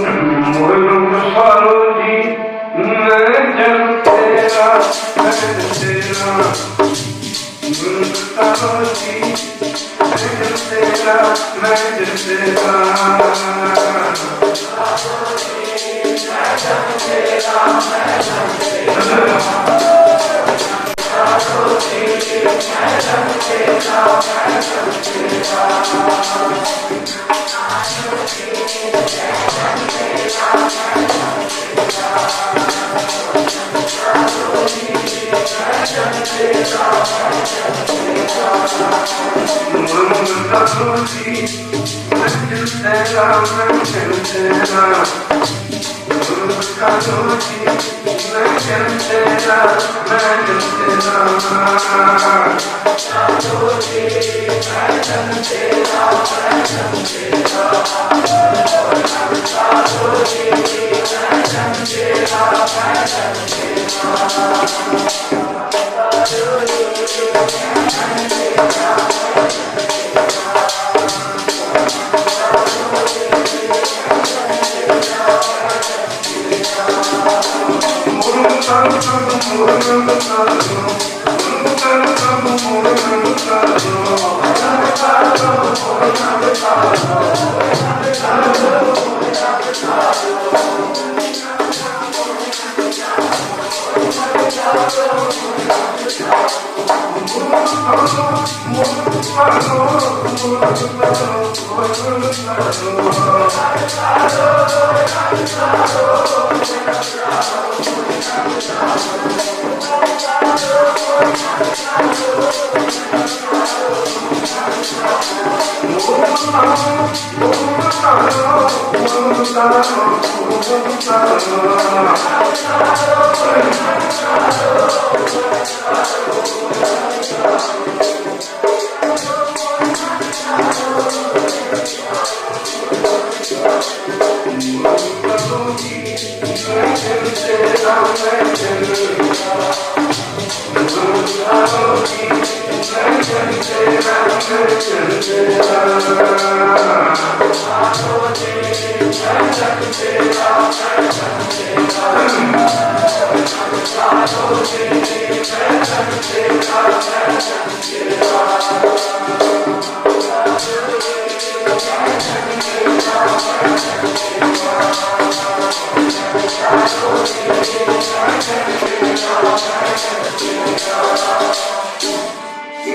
मुल्क सरोजी मैं जन तेरा मैं तेरा मुल्क सरोजी मैं जन तेरा मैं जन तेरा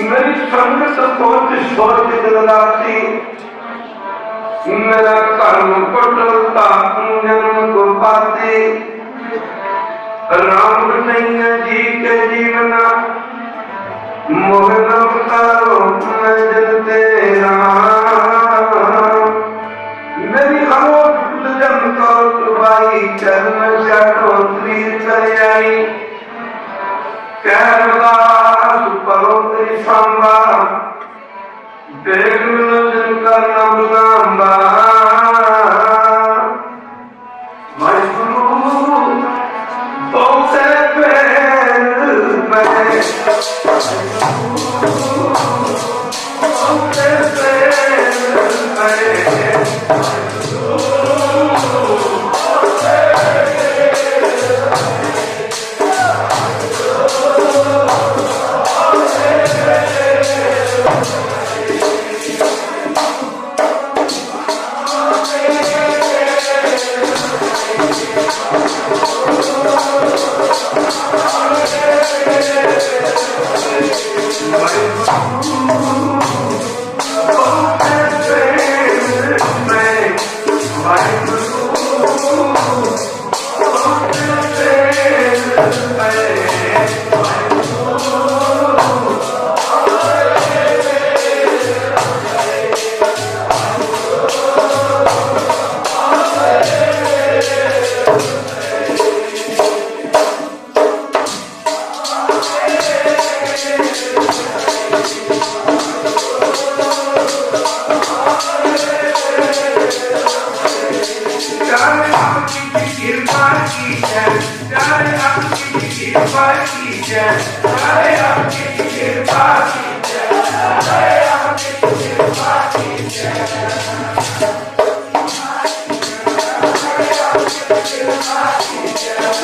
मेरी संगत सोच सोच दिलदासी मेरा कर्म कटोता जन्म को पाते राम कन्हैया जी के जीवना मोहन अवतारो मैं जन तेरा मेरी अमोट जन को सुबाई चरण शाटो श्री चरियाई कैरदास परोतरी सांबा देख जिनका नाम लांबा मैं गुरु बहुते पैर में बहुते पैर में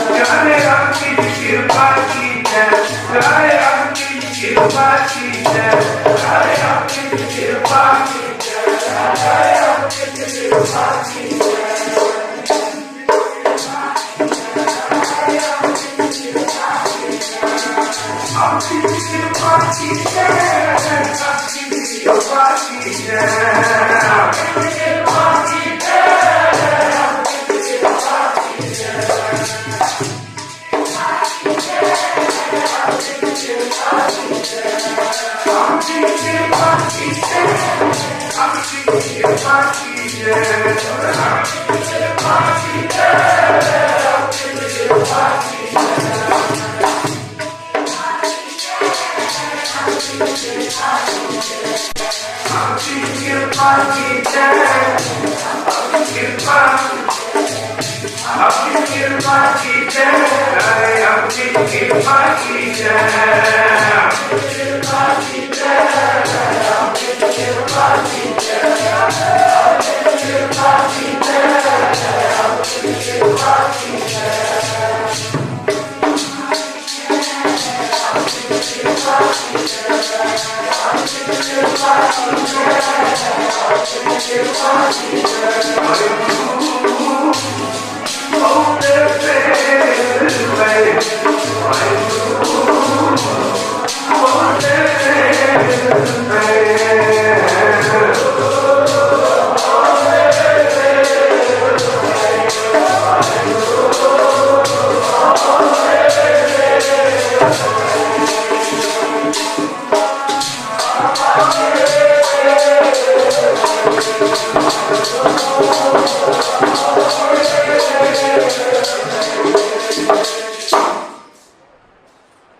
प्यारे आपकी कृपा की जय, प्यारे आपकी कृपा की जय, प्यारे आपकी कृपा की जय, प्यारे आपकी कृपा की जय। आपकी कृपा की जय, आपकी कृपा की जय, आपकी कृपा की जय, आपकी कृपा की जय, आपकी कृपा की जय, आपकी कृपा की जय, आपकी कृपा की जय, आपकी कृपा की जय, आपकी कृपा की जय। आपकी कृपा की जय, आपकी कृपा, आपकी कृपा की जय, आपकी कृपा की जय, आपकी कृपा की जय, आपकी कृपा की जय, आपकी कृपा की जय, आपकी कृपा की जय, आपकी कृपा की जय, आपकी कृपा की जय, आपकी कृपा की जय। Oh,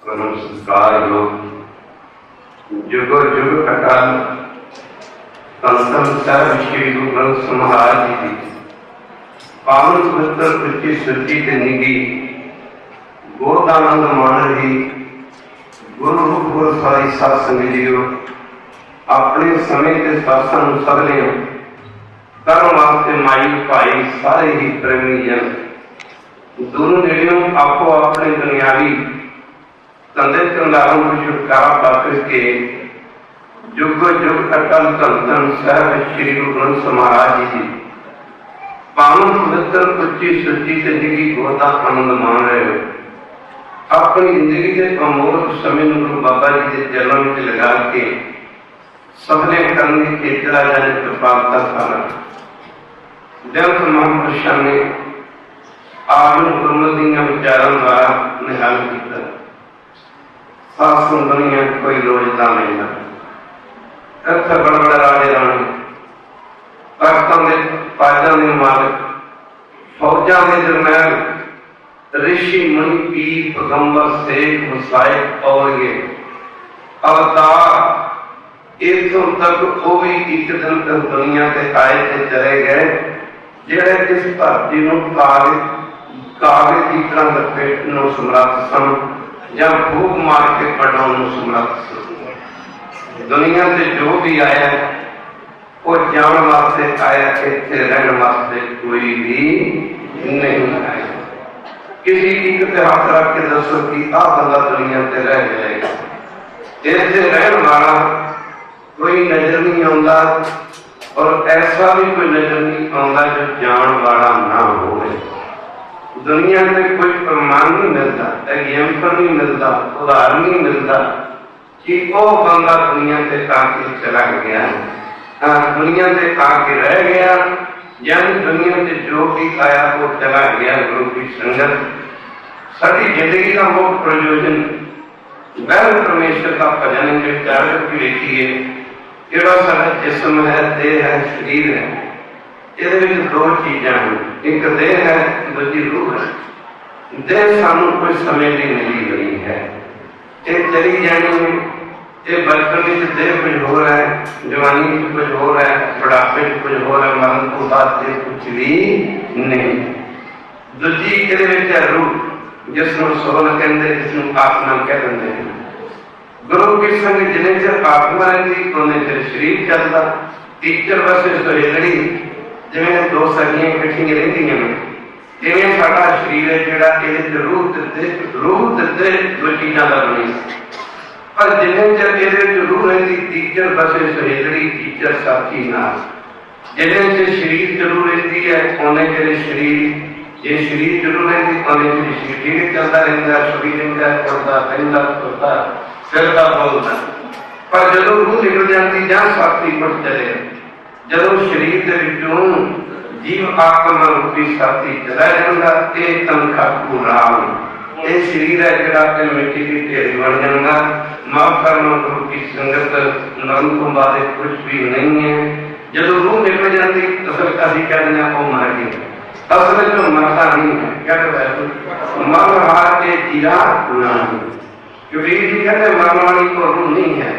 संस्कार योग जुगो जुग अकाल संतम सर्व श्री गुरु ग्रंथ महाराज जी की पावन पवित्र उच्ची सुची के निधि गोदानंद मान रही गुरु रूप गुरु सारी सात संग जीओ अपने समय के शासन सगले कर्म वास्ते माई भाई सारे ही प्रेमी जन दोनों नेड़ियों आपो अपने दुनियावी तंदे कंधारों को छुटकारा पा करके जुग जुग अटल धन धन साहब श्री गुरु ग्रंथ महाराज जी की पावन पवित्र उच्ची सुची जिंदगी गोदा आनंद मान रहे हो। अपनी जिंदगी के अमोलक समय गुरु बाबा जी के चरणों में लगा के सपने करने के चला जाने कृपालता सारा जब महापुरुषों ने आवन गुरुमती विचारों द्वारा निहाल किया सासों दुनिया कोई रोजदा नहीं था। इत्थे बड़े बड़े राजे राणी तख्तां दे ताजां दे मालिक फौजां दे जरनैल ऋषि मुनि पीर पैगंबर शेख मुसाइब औरगे अवतार इथों तक वो भी एक दिन तक दुनिया से आए थे चले गए जेड़े इस धरती नूं कागज की तरह लपेटण नूं समर्थ सन या फूक मार के पढ़ाने नूं समर्थ सन। दुनिया से जो भी आया वो जान वास्ते आया, इत्थे रहने वास्ते कोई भी नहीं आया। किसी एक हाथ रख के दसो कि आ बंदा दुनिया से रह जाएगा, इत्थे रहने वाला कोई नजर नहीं आता और ऐसा भी कोई नजर नहीं आता जो जान वाला ना हो। दुनिया में कोई प्रमाण नहीं मिलता, एग्जाम्पल नहीं मिलता, उदाहरण नहीं मिलता कि वो बंदा दुनिया से आके चला गया, दुनिया से आके रह गया, यानी दुनिया से जो भी आया वो चला गया। गुरु की संगत सारी जिंदगी का मुख्य प्रयोजन वह परमेश्वर का भजन विचार की देखिए। जेड़ा सारा जिस्म है, देह है, शरीर है, ये दो चीजा हैं, एक देह है, दूसरी रूह है। देह सानू कोई समय की मिली हुई है, ये चली जानी है। ये बचपन में देह कुछ हो रहा है, जवानी में कुछ हो रहा है, बुढ़ापे में कुछ हो रहा है, मरण को बाद देह कुछ भी नहीं। दूसरी है रूह, जिसनों सोल कहते, जिसनों आत्मा कह देंगे। गुरु की संग जिन्हें चर आत्मा रहती उन्हें चर शरीर चलता। टीचर बस सहेलड़ी जिवें दो सखियां इकट्ठियां रहंदियां ने, जिवें साडा शरीर है जिहड़ा इहदे च रूह दिते दो चीज़ां दा बनी, पर जिन्ने चਿਰ इहदे च रूह रहिंदी टीचर बसे सहेजड़ी टीचर साथी नाल, जिन्ने चਿਰ शरीर जरूर रहिंदी है उन्ने चਿਰ शरीर जे शरीर जरूर रहिंदी उन्ने चਿਰ शरीर ठीक चलदा रहिंदा, छुड़ी रहिंदा, उड़दा फिरदा तुरदा फिरदा बोलदा। पर जदों रूह निकल जाती जां साथी मुड़ चले, जदों शरीर दे विचों जीव आत्मा रूपी साथी चला जांदा, ये तनखा राम ये शरीर है जिहड़ा कि मिट्टी की ढेरी बन जांदा। माफ करना गुरु की संगत नरम तो बाद कुछ भी नहीं है। जदों रूह निकल जाती असल असीं कहते हैं वो मर गए, असल जो मरता नहीं है, कहते मर हार के जीरा नहीं। कबीर जी कहते मरने वाली को रूह नहीं है।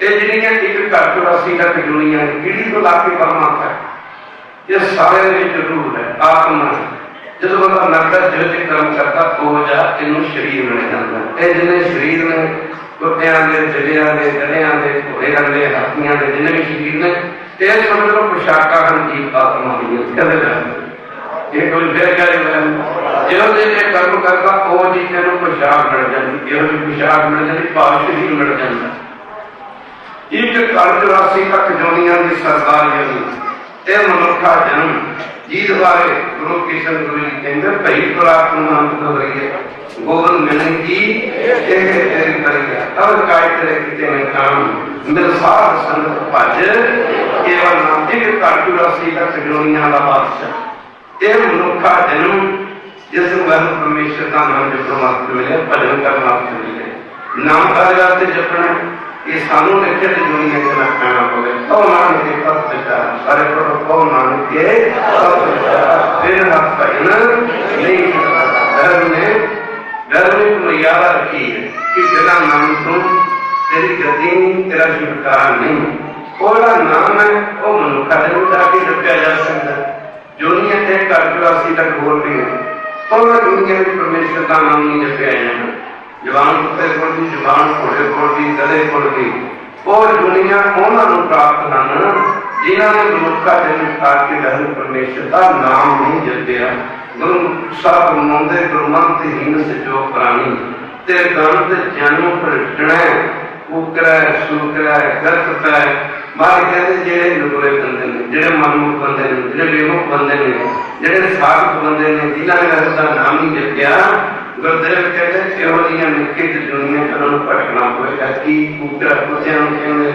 ये जिहड़ियां एक घर 84 लाख दुनिया पीढ़ी तो ला के परमात्मा है, ये सारे विच रूह है, आत्मा है। जदों बंदा नरका जो कर्म करता हो जा इनू शरीर मिल जाता। ये जिन्हें शरीर ने कुत्तियां दे, बिल्लियां दे, गधेयां दे, घोड़ियां दे, हाथियां दे, जिन्हें भी शरीर ने ये समझ लो पोशाका हम जीव आत्मा दी कहते कोई फिर कहे जो जे कर्म करता वो जी तेन पोशाक मिल जाती, यो जी पोशाक मिल जाती, भाव शरीर मिल जाता। एक घर 84 लाख जोनियां की सरदार यही ये मनुखा जन्म जीत बारे गुरु किशन गुरु जी कहते भई खुराक अंत हो रही है, गोबन मिलने की तेरी करिया तब काय तेरे किते में काम मिल सार संगत भज केवल नाम। एक घर 84 लाख जोनियां का बादशाह ये मनुखा जन्म जिस वह परमेश्वर का नाम जपण वास्ते मिले, भजन करने वास्ते मिले, नाम कार्य वास्ते जपना ये सानू लिखे तो दुनिया के ना कहना पड़े। तो नानक के पद विचार सारे पढ़ो, तो नानक के पद विचार फिर हाथ भजन नहीं घर में मर्यादा रखी है कि बिना नाम सुन तेरी गति नहीं, तेरा छुटकारा नहीं। ओला नाम है वो मनुखा जरूर जाके जपया जा सकता है। दुनिया के घर 84 तक बोल रही है तो दुनिया में परमेश्वर का नाम नहीं जपया जाना। जवान कुत्ते कोल दी, जवान घोड़े कोल दी, गधे कोल दी, और दुनिया उन्होंने प्राप्त हैं जिन्होंने मनुखा जन्म के लहर परमेश्वर का नाम नहीं जपया। गुरु साहब मंदे गुरमंत हीन से जो प्राणी तेरे गंत जन्म भ्रष्टना कुकरा सूकरा गलत है मारे कहते जेड़े नुगरे बंदे ने, जेड़े मनमुख बंदे ने, जेड़े बेमुख बंदे ने, जेड़े साधक बंदे ने, जिन्होंने लहर का नाम नहीं जपया। गुरुदेव कहते एहो जिहियां निक्की दुनिया च उन्होंने भटकना पवेगा कि कुकरा कुत्तियां नूं कहंदे,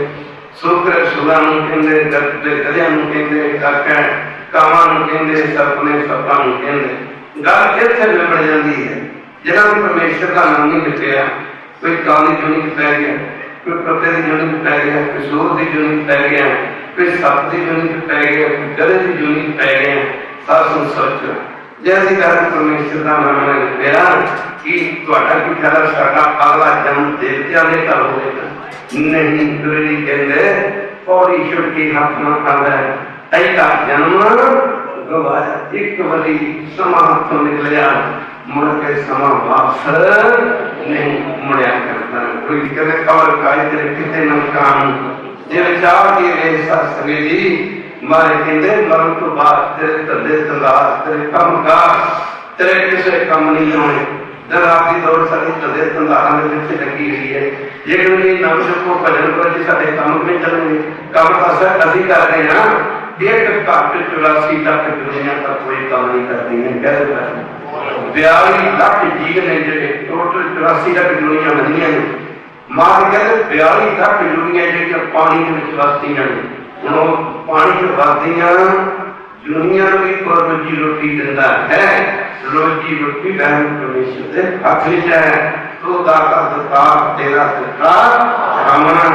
सूकरा सूरां नूं कहंदे, गधेयां नूं कहंदे, काका कावां नूं कहंदे, सपने सप्पां नूं कहंदे। गल इत्थे निबड़ जांदी है जिन्हां ने परमेश्वर का नाम नहीं जपया। कोई काली जुनी पै गया, कोई पत्ते की जुनी पै गया, कोई सूर की जुनी पै गया, कोई सप की जुनी पै गया, कोई गधे की जुनी पै गया। सासू सोचो जैसी तरह परमेश्वर का नाम है जपया कि तुहाडा की ख्याल साडा अगला जन्म देवतियां दे घर होवेगा नहीं। गुरु जी कहंदे पौड़ी छुड़ के हाथ में आंदा है ऐसा जन्म गवाया। एक वारी समा हाथों निकलिया मुड़ के समा वापस नहीं मुड़िया करता। कोई कहते कवर काय तेरे किते न काम जे विचार की वे सत्संगी जी मारे कहते मरण तो बाद तेरे धंधे धंधार तेरे काम कार तेरे किसी काम नहीं आने। दिन रात की दौड़ सारी धंधे धंधार में पिछे लगी हुई है। जे कोई नाम जपो भजन करो जी साडे काम में चलेंगे, काम तो असीं कर रहे हैं। एक घर 84 लाख दुनिया का कोई काम नहीं करती है। कहते 42 लाख जीव ने जेडे टोटल 84 लाख दुनिया बनिया ने मार कहते 42 लाख दुनिया जो पानी के वसदियां ने। हुण पानी च वसदियां दुनिया भी रोजी रोटी दिंदा है। रोजी रोटी बहन परमेश्वर के हाथ विच है। तो दाता दता तेरा दता रामना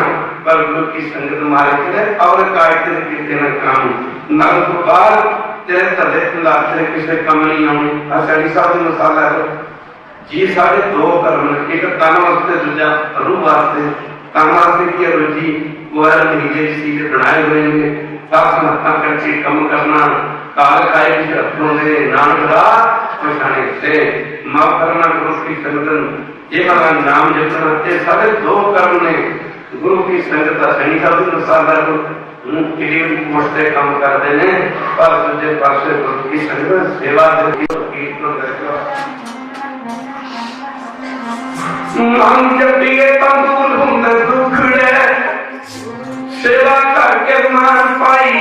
पर गुरु की संगत मारे करे और काय तेरे किते न काम नल तो बाद तेरे धंधे धंधा तेरे किसी काम नहीं आने। आषाढ़ी साहब की मिसाल है जी साढ़े दो कर्म एक तन वास्ते दूजा रूह वास्ते। तन वास्ते की रोजी गोयल महीने सीधे बनाए हुए हैं सास मत्ता करके कम करना काल काय के रखों दे नानक दा पछाने से माफ करना गुरु की संगत ये वाला नाम जपना ते सारे दो कर्म ने। गुरु की संगत शनि साहब की मिसाल है क्लीन पोस्ट से काम करते हैं पर दूसरे पासे की संगत सेवा मन जपिए दूर होंगे दुखड़े सेवा करके मान पाई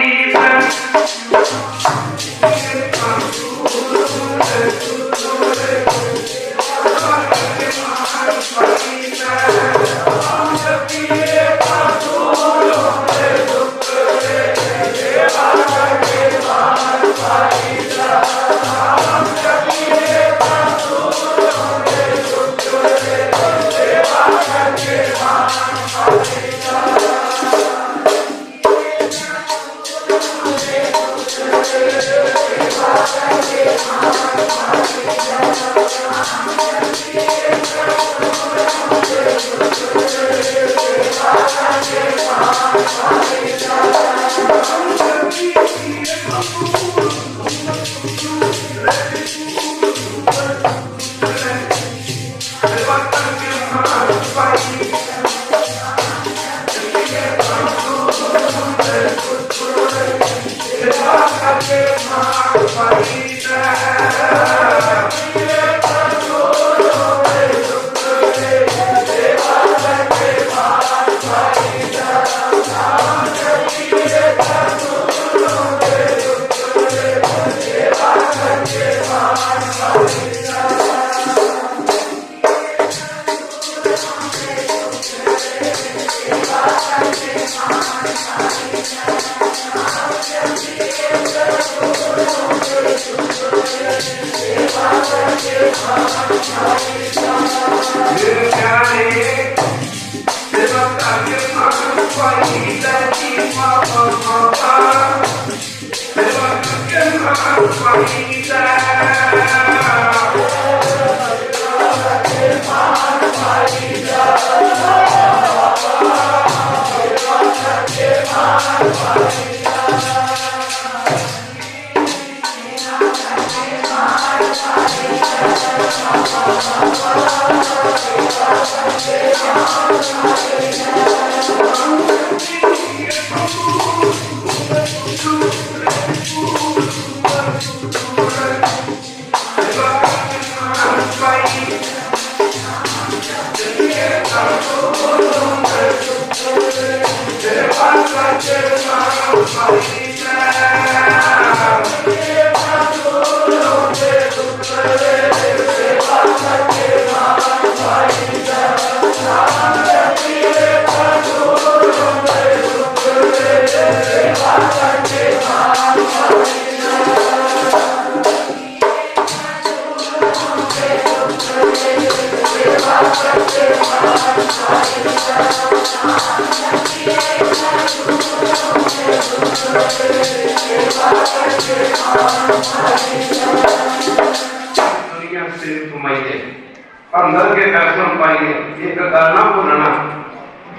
अंदर के दर्शन पाइए एक करना भूलना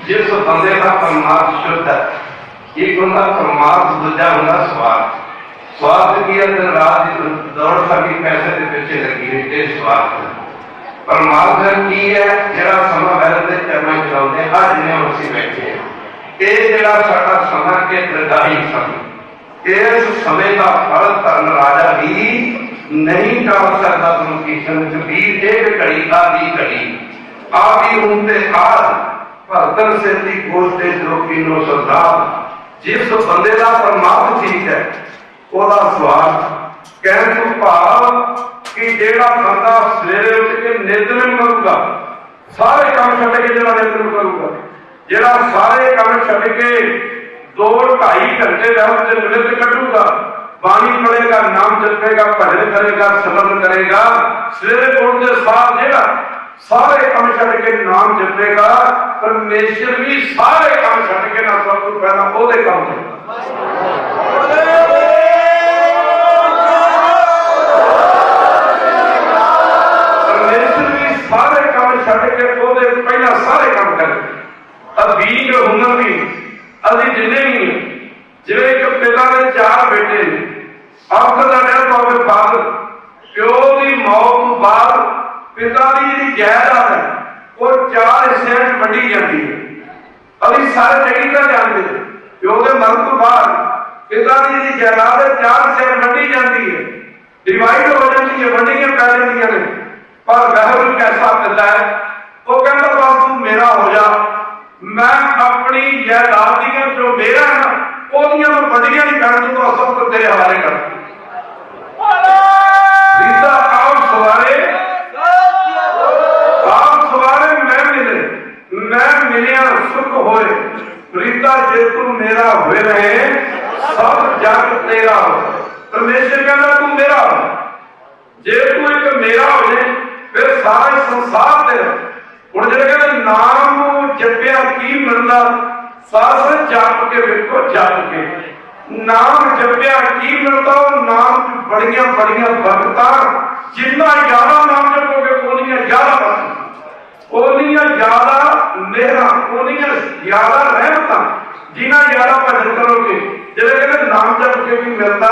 जिस बंदे का परमार्थ शुद्ध है एक होता परमार्थ दूजा होता स्वार्थ स्वार्थ की दिन रात दौड़ सकी पैसे के पीछे लगी है स्वार्थ परमार्थ की है जरा समा बैठते चरना चलाते आज ने उसी बैठे हैं ये जरा साडा समा के दरगाही समय इस समय का फल धर्म राजा भी नहीं टाल सकता तुम किशन जबीर एक घड़ी आदि घड़ी आ भी उनते आज भरतन से दी गोष्ठे द्रोपी नो सरदार जिस बंदे का परमात्मा ठीक है ओदा स्वार्थ कहने को भाव कि जेड़ा बंदा सवेरे उठ के नितनेम करूगा सारे काम छड्ड के जेड़ा नितनेम करूगा जेड़ा सारे काम छड्ड के 2-2.5 घंटे रहते नित कटूगा बाणी पढ़ेगा नाम जपेगा भजन करेगा समर्पण करेगा सवेरे उठते साथ जेड़ा सारे काम छड्ड के नाम जपेगा परमेश्वर भी सारे काम छड्ड के ना सब तो पहला ओदे काम परमेश्वर भी सारे काम छड्ड के ओदे पहला सारे काम करे अब बीज हुनर भी अभी जिन्ने भी जिवें एक पिता ने 4 बेटे ने आखिर का डेथ होवे फादर प्यो की मौत तो बाद पिता की जी जायदाद है वो 4 हिस्से वंडी जाती है अभी सारे चंगी तरह जानते हैं कि ਉਹਦੇ ਮਰਨ ਤੋਂ ਬਾਅਦ पिता की जायदाद 4 हिस्से वंडी जाती है, डिवाइड हो जाती है, वंडियां पै जाती ने। पर वह कैसा पिता है, वो कहता बस तू मेरा हो जा, मैं अपनी जायदाद दियां जो मेरा है ना ओदियां मैं वंडियां नहीं कर दूंगा, सब कुछ तेरे हवाले कर सीता आप सवारे मैं मिलिया सुख होए, प्रीता जे तू मेरा हुए रहे सब जग तेरा हो। परमेश्वर कहता तू मेरा हो, जे तू एक मेरा हो जाए फिर सारा संसार तेरा। हुण जे कहते नाम जपिया की मिलता, सास जप के वेखो, जप के नाम जपिया की मिलता, नाम च बड़िया बड़िया बरकतां, जिन्ना ज्यादा नाम जपोगे उन्नियां ज्यादा बरकतां, उन्नियां ज्यादा मेहरां, उन्नियां ज्यादा रहमतां, जिन्ना ज्यादा भजन करोगे। जिहड़े कहते नाम जप के भी मिलता,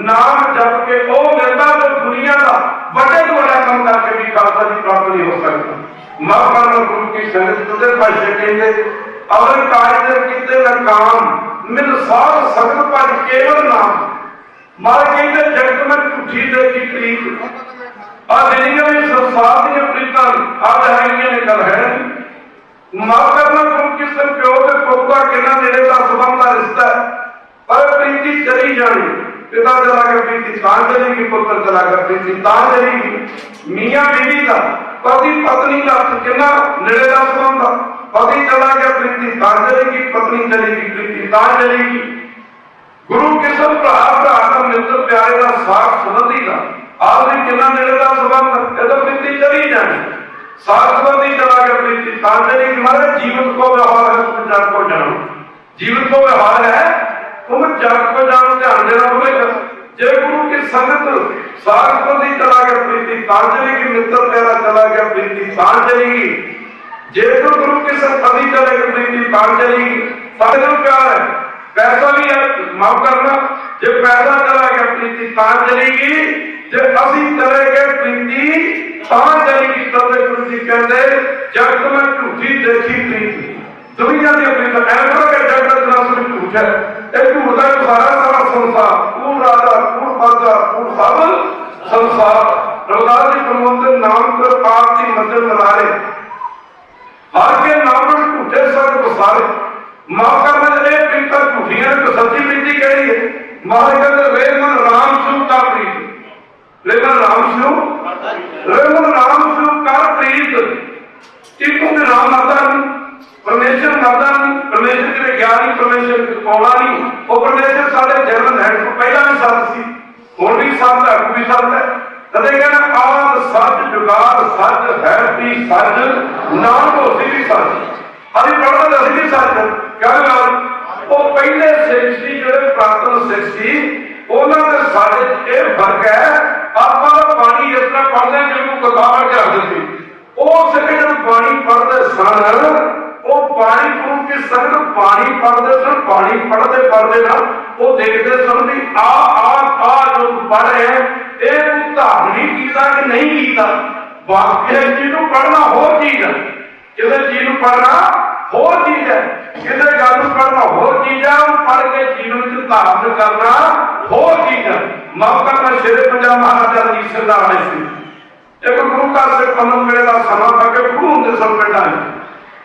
नाम जप के वो मिलता जो दुनिया का बड़े तो बड़ा काम करके भी खालसा की प्राप्त नहीं हो सकता। महात्मा गुरु की संगत तुझे भाष्य कहते अवर काज किते न काम मिल सार सगल पर केवल नाम। मार कहते जगत में झूठी देखी प्रीत आ दुनिया में संसार दी प्रीतां आज है ने कल है। महात्मा गुरु की संगत प्यो के पुत्र का कितना नेड़े का संबंध का रिश्ता है, पर प्रीति चली जानी, पिता चला कर प्रीति तां चलेगी, पुत्र चला कर प्रीति तां चलेगी। मियां बीवी का पति पत्नी का कितना नेड़े का संबंध, पति चला गया प्रीति तां चलेगी, पत्नी चलेगी प्रीति तां चलेगी। गुरु किसन भरा भरा का मित्र प्यारे का साख संबंधी का आज भी कितना नेड़े का संबंध, ये तो प्रीति चली जानी। साख संबंधी चला गया प्रीति तां चलेगी। हमारे जीवन को व्यवहार है, तुम जग को जानो, जीवन को व्यवहार है तुम जग को जानो, ध्यान देना पड़ेगा। जे गुरु की संगत सारस्वती चला गया प्रीति तां चलेगी, मित्र तेरा चला गया प्रीति तां चलेगी। जे तो गुरु की संगति चलेगी प्रीति तां चलेगी। सारे प्यार है, पैसा भी है माफ करना, जे पैसा चला गया प्रीति तां चलेगी, जे असी चले गए प्रीति तां चलेगी। तब गुरु जी कहते जगत में झूठी देखी प्रीति, दुनिया की प्रीत ऐसा कि जगत ना सिर्फ झूठ है, एक झूठ है सारा सारा संसार, कूड़ राजा कूड़ बाजा कूड़ सब संसार। रविदास जी प्रमोद नाम कर पाप की मंजिल मिलाए, हर के नाम पर झूठे सब बसारे। माफ करना चाहिए प्रीता झूठियां तो सच्ची प्रीति कह रही है। महाराज कहते रेमन राम शिव का प्रीत, रेमन राम शिव, रेमन राम शिव का प्रीत। कि राम माता परमेश्वर मरदा नहीं, परमेश्वर के ज्ञान नहीं, परमेश्वर कौला नहीं, वो परमेश्वर सारे जन्म लैण तो पहला भी सत सी, हुण भी सत है, अग भी सत है। कदे कहना आद सच जुगाद सच है भी सच, नाम होसी भी सच। अभी पढ़ते अभी भी सच क्या गल, वो पहले सिख सी जिहड़े पुरातन सिख सी उन्हां दे साडे ये फर्क है। आपां दा पानी इस तरह पढ़दे जिवें किताब च रखदे सी, ਉਹ ਸਿੱਖ ਜਦ ਪਾਣੀ ਪੜ੍ਹਦੇ ਸਨ ਉਹ ਪਾਣੀ ਗੁਰੂ ਕੀ ਸੰਗਤ ਪਾਣੀ ਪੜ੍ਹਦੇ ਸਨ, ਪਾਣੀ ਪੜ੍ਹਦੇ ਨਾ ਉਹ ਦੇਖਦੇ ਸਨ ਵੀ ਆ ਜੋ ਪੜ੍ਹ ਰਿਹਾ ਇਹ ਤੂੰ ਧਾਰਨ ਨਹੀਂ ਕੀਤਾ ਕਿ ਨਹੀਂ ਕੀਤਾ। ਵਾਕਿਆ ਚੀਜ਼ ਨੂੰ ਪੜ੍ਹਨਾ ਹੋਰ ਚੀਜ਼ ਹੈ, ਕਿਸੇ ਚੀਜ਼ ਨੂੰ ਪੜ੍ਹਨਾ ਹੋਰ ਚੀਜ਼ ਹੈ, ਕਿਸੇ ਗੱਲ ਨੂੰ ਪੜ੍ਹਨਾ ਹੋਰ ਚੀਜ਼ ਹੈ, ਉਹ ਪੜ੍ਹ ਕੇ ਜੀਵਨ ਵਿੱਚ ਧਾਰਨ ਕਰਨਾ ਹੋਰ ਚੀਜ਼ ਹੈ। ਮੌਕਾ ਮੈਂ ਸ਼ੇਰੇ ਪੰਜਾਬ ਮਹਾਰਾਜਾ ਰਣਜੀਤ ਸਿੰਘ ਦਾ ਆਏ ਸੀ, एक गुरु का सिर्फ अमन मेले का समा था कि गुरु होंगे सब पिंडा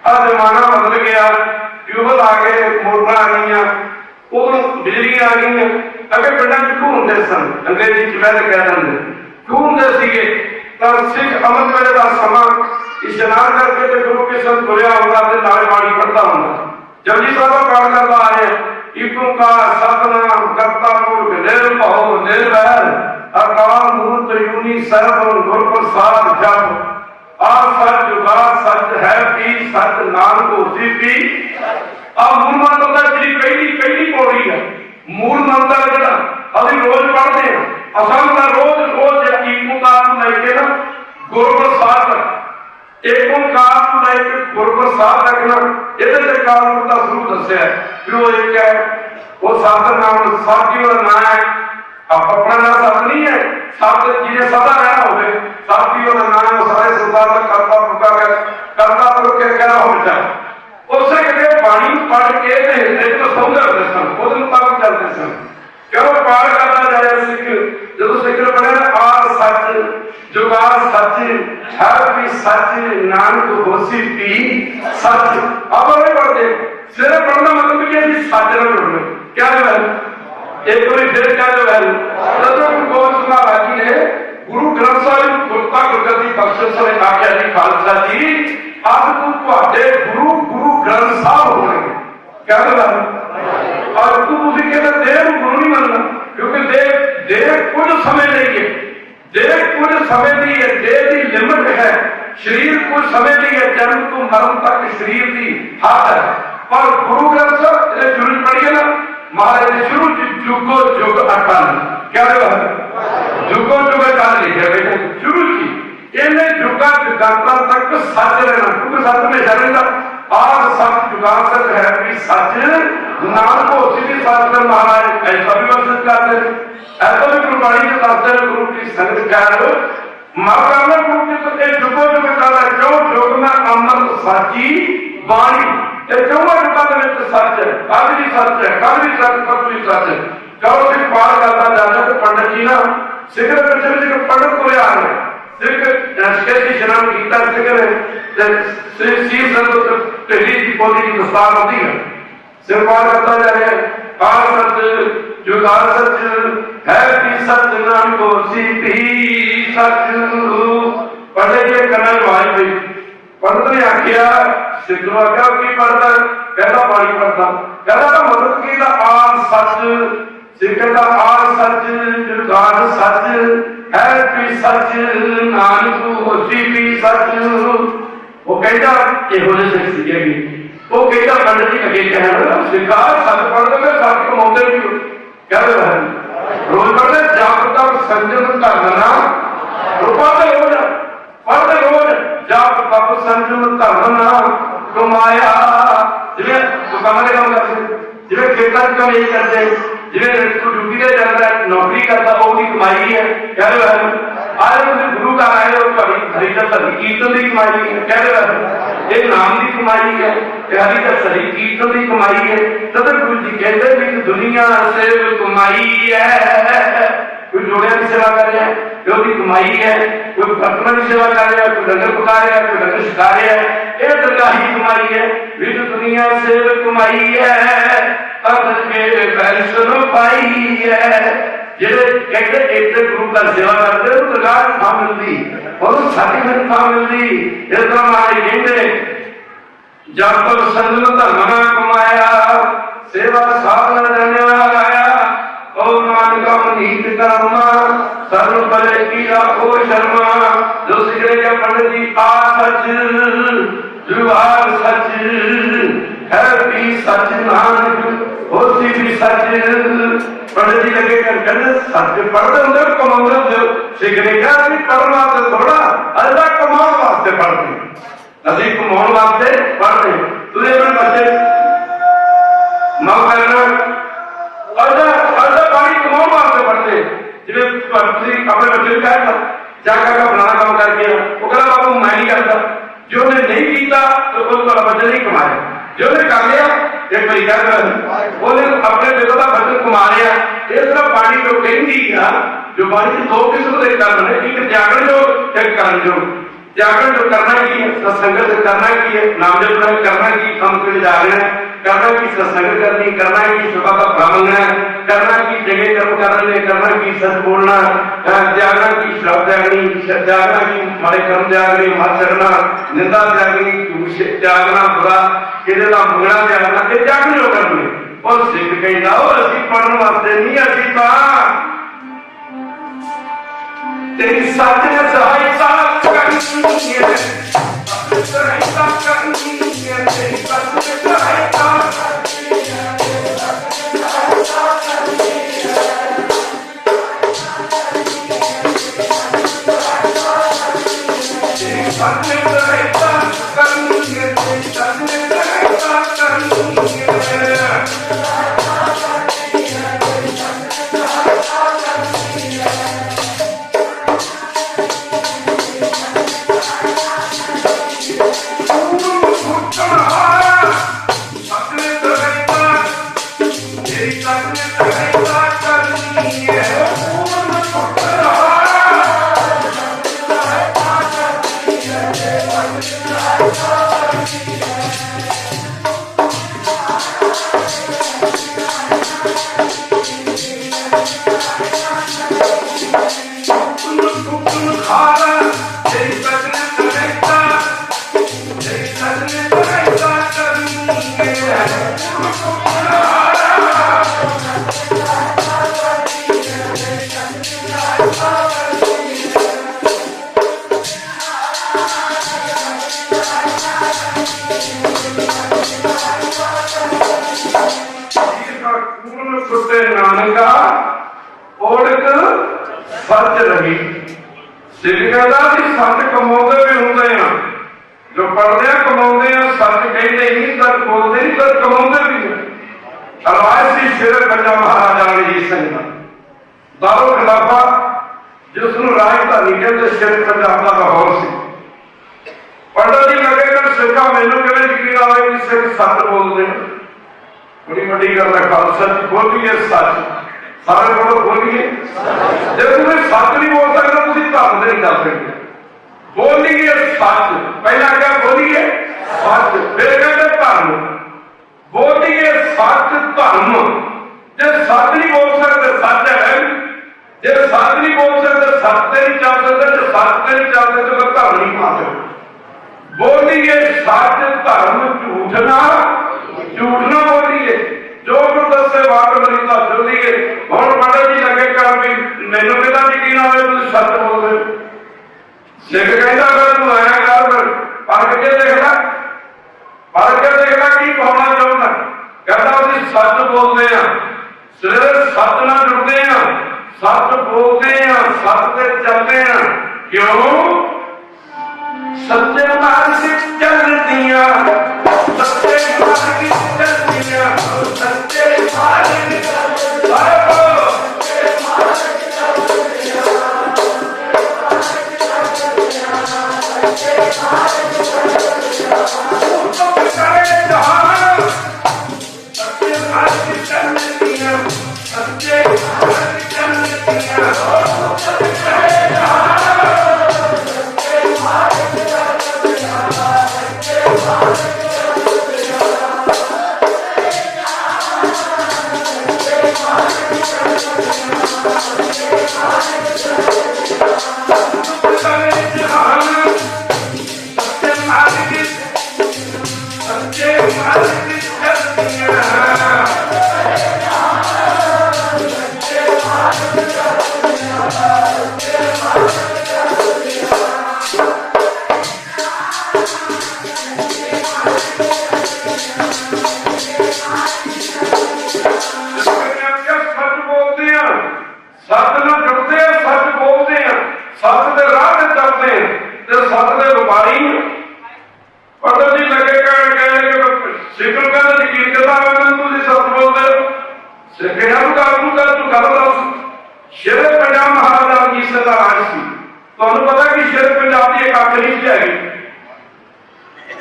आ जमाना बदल गया, ट्यूबल आ गए, मोटर आ गई, उदों बिजली आ गई। अगे पिंडा च खूह होंगे सन, अंग्रेजी च वैद कह देंगे खूह होंगे सीगे। तो सिख अमन मेले का समा इशनान करके तो गुरु के संग तुरया होगा तो नाले बाणी पढ़ता होगा, जपजी साहब का पाठ करता आ रहे एक ओंकार सतनाम करता पुरख निर्भव निर्वैर अकाल मूर्त यूनी सर्व गुर प्रसाद जप आ सच जुगा सच है पी सच नानक होसी पी। आ मूल मंत्र का जी पहली पौड़ी है, मूल मंत्र जिहड़ा असीं रोज पढ़ते हैं, असल में रोज एक ओंकार लैके ना गुर प्रसाद एक ओंकार लैके गुर प्रसाद रखना ये काल का स्वरूप दस्या कि वो एक है, वो सत नाम साथी वाला नाम है। अपना नाम सत नहीं है, सत जिन्हें सदा रहना हो साथी वाला नाम है, वो सारे संसार का करता पुरख कहना हो जाए। उससे कहते बाणी पढ़ के हिरदे को सौंदर्य सन, खुद मुताबिक चलते सन। क्यों पाठ करता जाए सिख, जो सिख ने पढ़े आ सच जुगा सच हर भी सच नानक होसी पी सच। अब नहीं पढ़ते, सिर्फ पढ़ना मतलब कि अभी सच ना पढ़ना। क्या जो है एक बार फिर क्या जो है तो गुरु गोबिंद सिंह महाराज जी ने गुरु ग्रंथ साहिब गुरता गुरगति बख्शण समय आख्या जी खालसा जी अब तू तुहाडे गुरु गुरु ग्रंथ साहब होने। क्या जो है और तू उसी कहते देव गुरु नहीं मानना, क्योंकि देव कुछ समय नहीं है, देह कुछ समय दी है, देह की लिमिट है, शरीर कुछ समय दी है, जन्म तो मरण तक शरीर की हाथ है। पर गुरु ग्रंथ शुरू पढ़िए ना महाराज शुरू जुगो जुग अटल। क्या जुगो जुग अटल लिखे बेटे शुरू की इन्हें जुगा जुगांतर तक सच रहना, क्योंकि सच में रहता आज सच जुगा सच है कि सच नाम को सीधी सच में महाराज ऐसा भी वर्षित करते हैं। ऐसा भी गुरबाणी के दसते हैं गुरु की संगत ख्याल मरना गुरु की सत्य जुगो जुग अटल है। क्यों जुग में अमृत साची बाणी चौवा जुगा सच है, कल भी सच है, कल भी सच कब भी सच है। जब सिख पार करता जाता तो पंडित जी ना सिख पिछले पंडित को आ रहे सिख शरण गीता सिख श्री शीर संत ढिल्ली की पौधी की दस्तार होती है। सिर पार करता जा रहे पार सच जुगा सच है भी सच नाम को सी भी सच। पंडित जी कन्ना नवाज पई, पंडित ने आखिया सिख नु आख्या की पढ़ता, कहता पानी पढ़ता, कहता मतलब की आ सच सिख का आ सच जुगाड़ सच है भी सच नानक होसी भी सच। वो कहता ਇਹੋ ਜਿਹੇ सिख सीगे वो कहता पंडित जी अगे कहना सिखा सच पढ़ते मैं सच कमाते भी कह रहे हैं रोज पढ़ते जाप तक संजम धरना पढ़ते रोज जाप तक संजम धरना कमाया। जिवें दुकान के काम करते, जिवें खेतों के काम यही करते, जिवें ड्यूटी पे जाता है नौकरी करता वो भी कमाई है। कह रहे हैं आज गुरु का आए और हरी का सही कीर्तन की कमाई है। कह रहे हैं ये नाम की कमाई है, हरी का सही कीर्तन की कमाई है। तब गुरु जी कहते हैं दुनिया से कमाई है। कोई जोड़िया की सेवा कर रहा है जो की कमाई है, कोई बर्तनों की सेवा कर रहा है, कोई डंगर पका रहा है, कोई डंगर सिखा रहा है, ये दरगाह ही कमाई है। भी दुनिया से कमाई है तब के पैसन पाई है। जेडे कहते एक गुरु का सेवा करते हो दरगाह थां मिलती और सर्टिफिकेट थां मिलती। इस तरह महाराज कहते जब तक संजम धर्म ना कमाया सेवा साधन धन्यवा गाया और नानक नीत कर्मा सर्व भले की राखो शर्मा। जो सिगरे के पंडित जी आ सच जुगाड़ सच है भी सच नानक होसी भी सच। पंडित जी लगे कहते सच पढ़ते होंगे कमाते होंगे। सिगरे क्या पढ़ने वास्ते थोड़ा अल्लाह कमाने वास्ते पढ़ते अभी कमाने वास्ते पढ़ते। तुझे अपने बच्चे मां करना पानी कमाने वास्ते पढ़ते। जिन्हें अपने बच्चे को कहता जाकर का बनाना काम करके वो कहता बाबू मैं नहीं करता। जो ने नहीं किया तो उसका बच्चे नहीं कमाया, जो ने कर लिया एक बारी कर वो अपने बेटों का बच्चे कमा लिया। इस तरह पानी जो कहती है जो पानी की दो किस्म के कर्म है, एक त्यागन जो एक कर्म जो। त्यागन जो करना की है सत्संग करना की है, नाम जप करना की हम के जागरण करना की सत्संग करनी करना की सुबह का ब्राह्मण करना की जगह कर्म करने करना की सच बोलना त्यागना की श्रद्धा त्यागनी त्यागना की हमारे कर्म त्यागनी मत छड़ना निंदा त्यागनी त्यागना बुरा किसी का मंगना त्यागना ये त्यागन जो करने। और सिख कहता हो असि पढ़ने वास्ते नहीं असि तेरी सच ने सहायता करनी है सहायता करनी है तेरी सच ने सहायता करनी है तेरी सच ने सहायता करनी है तेरी सच ने सहायता करनी है। सच रही। सिख कहता कि सच कमाते भी होंगे हैं, जो पढ़ते हैं कमाते हैं, सच कहते नहीं, सच बोलते नहीं, सच कमाते भी हैं। रवायती शेर पंजाब महाराजा रणजीत सिंह का दारो खिलाफा जिसनों राजधानी कहते शेर पंजाब का लाहौर से पंडित जी लगेगा सिखा मैनू कहने यकीन आवे कि सिख सच बोलते हैं। बड़ी बड़ी गल है, खालसा बोलिए सच, सारे बोलो बोलिए। जब तुम्हें सच नहीं बोल सकते तुम धर्म नहीं कर सकते। बोलिए सच, पहला क्या बोलिए सच, फिर कहते धर्म। बोलिए सच धर्म। जे सच नहीं बोल सकते सच है, जे सच नहीं बोल सकते सच नहीं चल सकते, जो सच नहीं चल सकते तो धर्म नहीं पा सकते। बोलिए सच धर्म, झूठ ना बोलिए। जो कुछ दसे बात मेरी दस बोलिए। हम पंडित जी लगे कर भी मैनू कहता यकीन आवे तुम सच बोलते। सिख कहता फिर तू आया कर पढ़ के देखना, पढ़ के देखना की पाना चाहता। कहता असं सच बोलते हैं, सवेरे सच नाल जुड़ते हैं, सच बोलते हैं, सच से चलते हैं। क्यों? सच्चे मार्ग चलदियां, सच्चे मार्ग चलदियां, सच्चे मार्ग शेर पंजाब महाराजा रणजीत सिंह का राज सी। तुहानू पता कि शेर पंजाब की एक अख नहीं हैगी।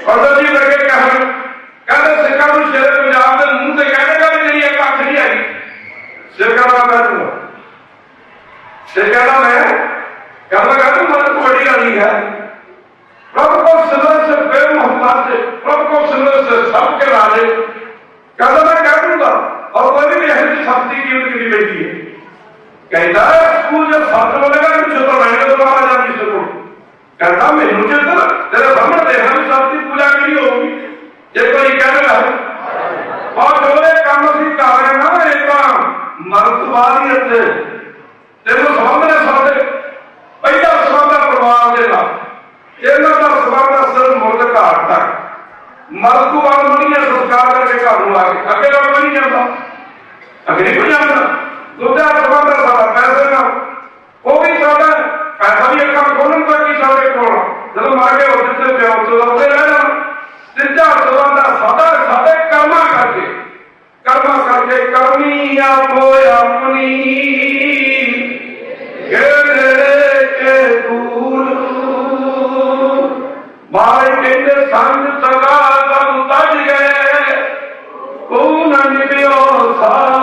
पंडित जी लगे कहते सिखा शेर पंजाब के मुंह से कह देगा भी मेरी एक अख नहीं हैगी। सिर कहना मैं दूंगा, सिर कहना मैं कहता मन बड़ी गली है। प्रभु को सिमरन से बेमोहब्बत से, प्रभु को सिमरन से सबके राजे कहता मैं कह दूंगा। और कोई भी ऐसी शक्ति की उनकी बेटी है। कहता है स्कूल जब सच बोलेगा मुझे तो रहने दो महाराजा जी से। कहता मैनू चित्र तेरे सामने देखा भी सबकी पूजा की होगी। जे कोई कहना है और जो ये काम असं कर रहे ना एक मर्दवादियत तेन सामने साढ़े पहला संबंध परिवार के नाल इन्हों का संबंध सिर्फ मुर्द घाट तक। मर्द को बाद मनीया संस्कार करके घर में आ गए अगे लोग नहीं जाता, अगे नहीं कोई जाता। दूसरा संबंध सारा पैसे का, वो भी साढ़ा पैसा भी अखा खोलन तक ही साढ़े को जब मारे हो जितने प्यो चलाते रहना। तीजा संबंध साढ़ा साढ़े कर्मा करके करनी आपो अपनी के दूर भाई कहते संग सगा सब तज गए को न निभ्यो साथ।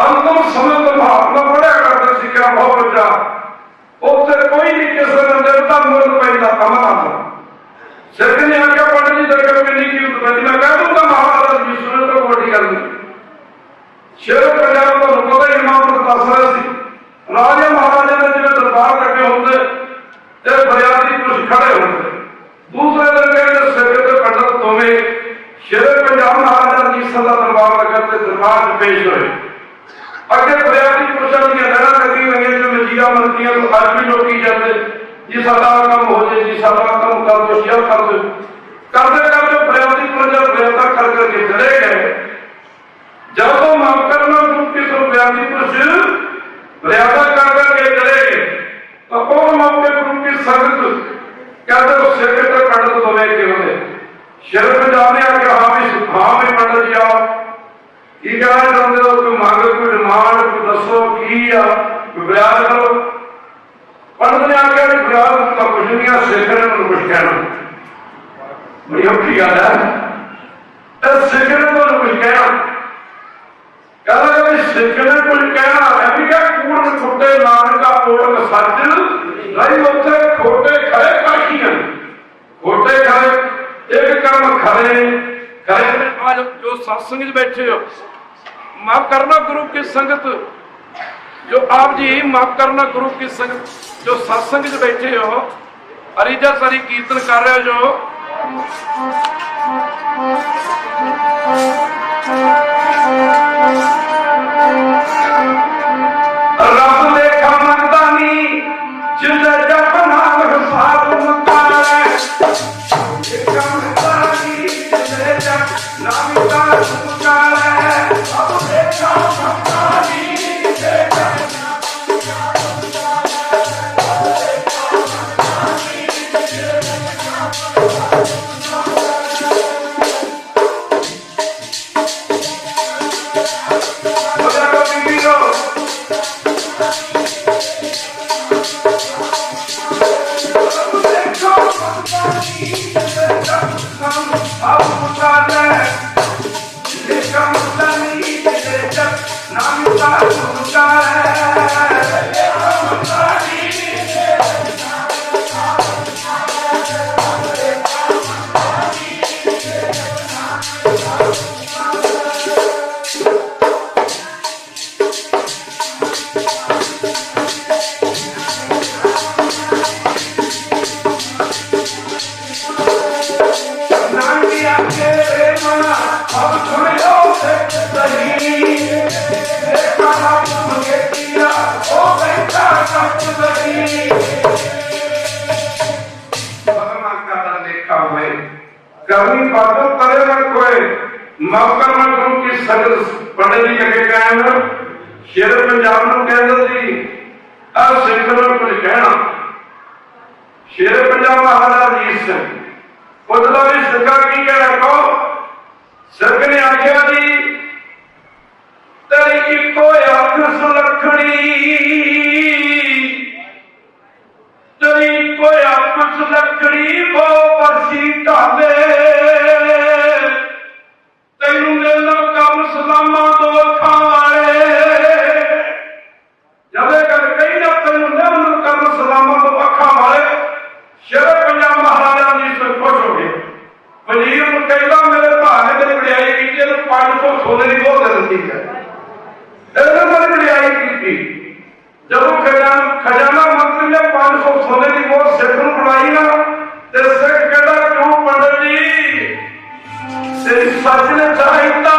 अंतिम समय तो महात्मा पढ़िया करते सीखा बहुत बच्चा उससे कोई नहीं किसी ने देवता मुल्क पैदा कमल आता। सिख ने आख्या पंडित जी दरगाह में नहीं की उत्पत्ति मैं कह दूंगा महाराजा जी सुने तो बड़ी गल नहीं। शेर पंजाब को पता ही इमाम दस रहे थे राजे महाराजे ने जिन्हें दरबार रखे होते फरियादी कुछ खड़े होते। दूसरे दिन कहते सिख के पंडित तुम्हें शेर पंजाब महाराजा रणजीत सिंह का दरबार लगा दरबार पेश हुए। अगे फरियादी पुरुषों की लहर लगी हुई जो मजीरा मंत्रियों को अज भी लोग जाते जी साडा काम हो जाए, जी साडा काम कर दो, यह कर दो। करते करते फरियादी प्रजा फरियादा कर करके चले गए। जब वो माफ करना ग्रुप के सब फरियादी फरियादा कर करके चले गए तो कौन मौके ग्रुप की संगत कहते वो सेक्रेटरी पंडित दोवे के होते शर्म जाने आके हाँ भी पंडित जी आओ की कहना चाहते हो, कोई मांगे, कोई डिमांड, कोई दसो की आ, कोई बयान करो। पंडित ने आख्या भी बयान का कुछ नहीं है, सेक्रेटरी ने कुछ कहना। बड़ी औखी गल है, सेक्रेटरी ने कुछ कहना, कहता कि सेक्रेटरी ने कुछ कहना है भी क्या कूड़ खोटे नानका ओढ़ सच नहीं, उत्थे खोटे खड़े काकी हैं, खोटे खड़े एक काम खड़े खड़े। आज जो सत्संग बैठे हो, माफ करना गुरु की संगत, जो आप जी माफ करना गुरु की संगत, जो सत्संग बैठे हो, अरीजा सारी कीर्तन कर रहे हो, जो रब देखा मंगता नहीं जिले जप नाम साधु मुकारे, देखा मंगता नहीं जिले जप नाम साधु मुकारे, रब देखा मंगता नहीं जिले जप नाम साधु कभी बातों करे ना कोई मौका ना गुरु की संगत पंडित जी अगे कहना शेर पंजाब में कहते जी आ सिख ने कुछ कहना शेर पंजाब महाराज रीत सिंह पुछदा भी सिखा की कहना कहो सिख ने आख्या जी तेरी इको अख सुलखणी तेरी कोई आपस लकड़ी वो बसी ढाले तेन मिलना कम सलामा दो अखा वाले जब कर कही ना तेन मिलना कम सलामा दो अखा वाले शेर पंजाब महाराजा जी से खुश हो गए। वजीर को कहता मेरे भाने ने बढ़ियाई की 500 सोने की बहुत गलती है बड़ी बढ़ियाई की। जब खजाना मंत्री ने 500 सोने की बहुत सिख को बनाई ना तो सिख कहता क्यों पंडित जी तेरी सच ने चाहिता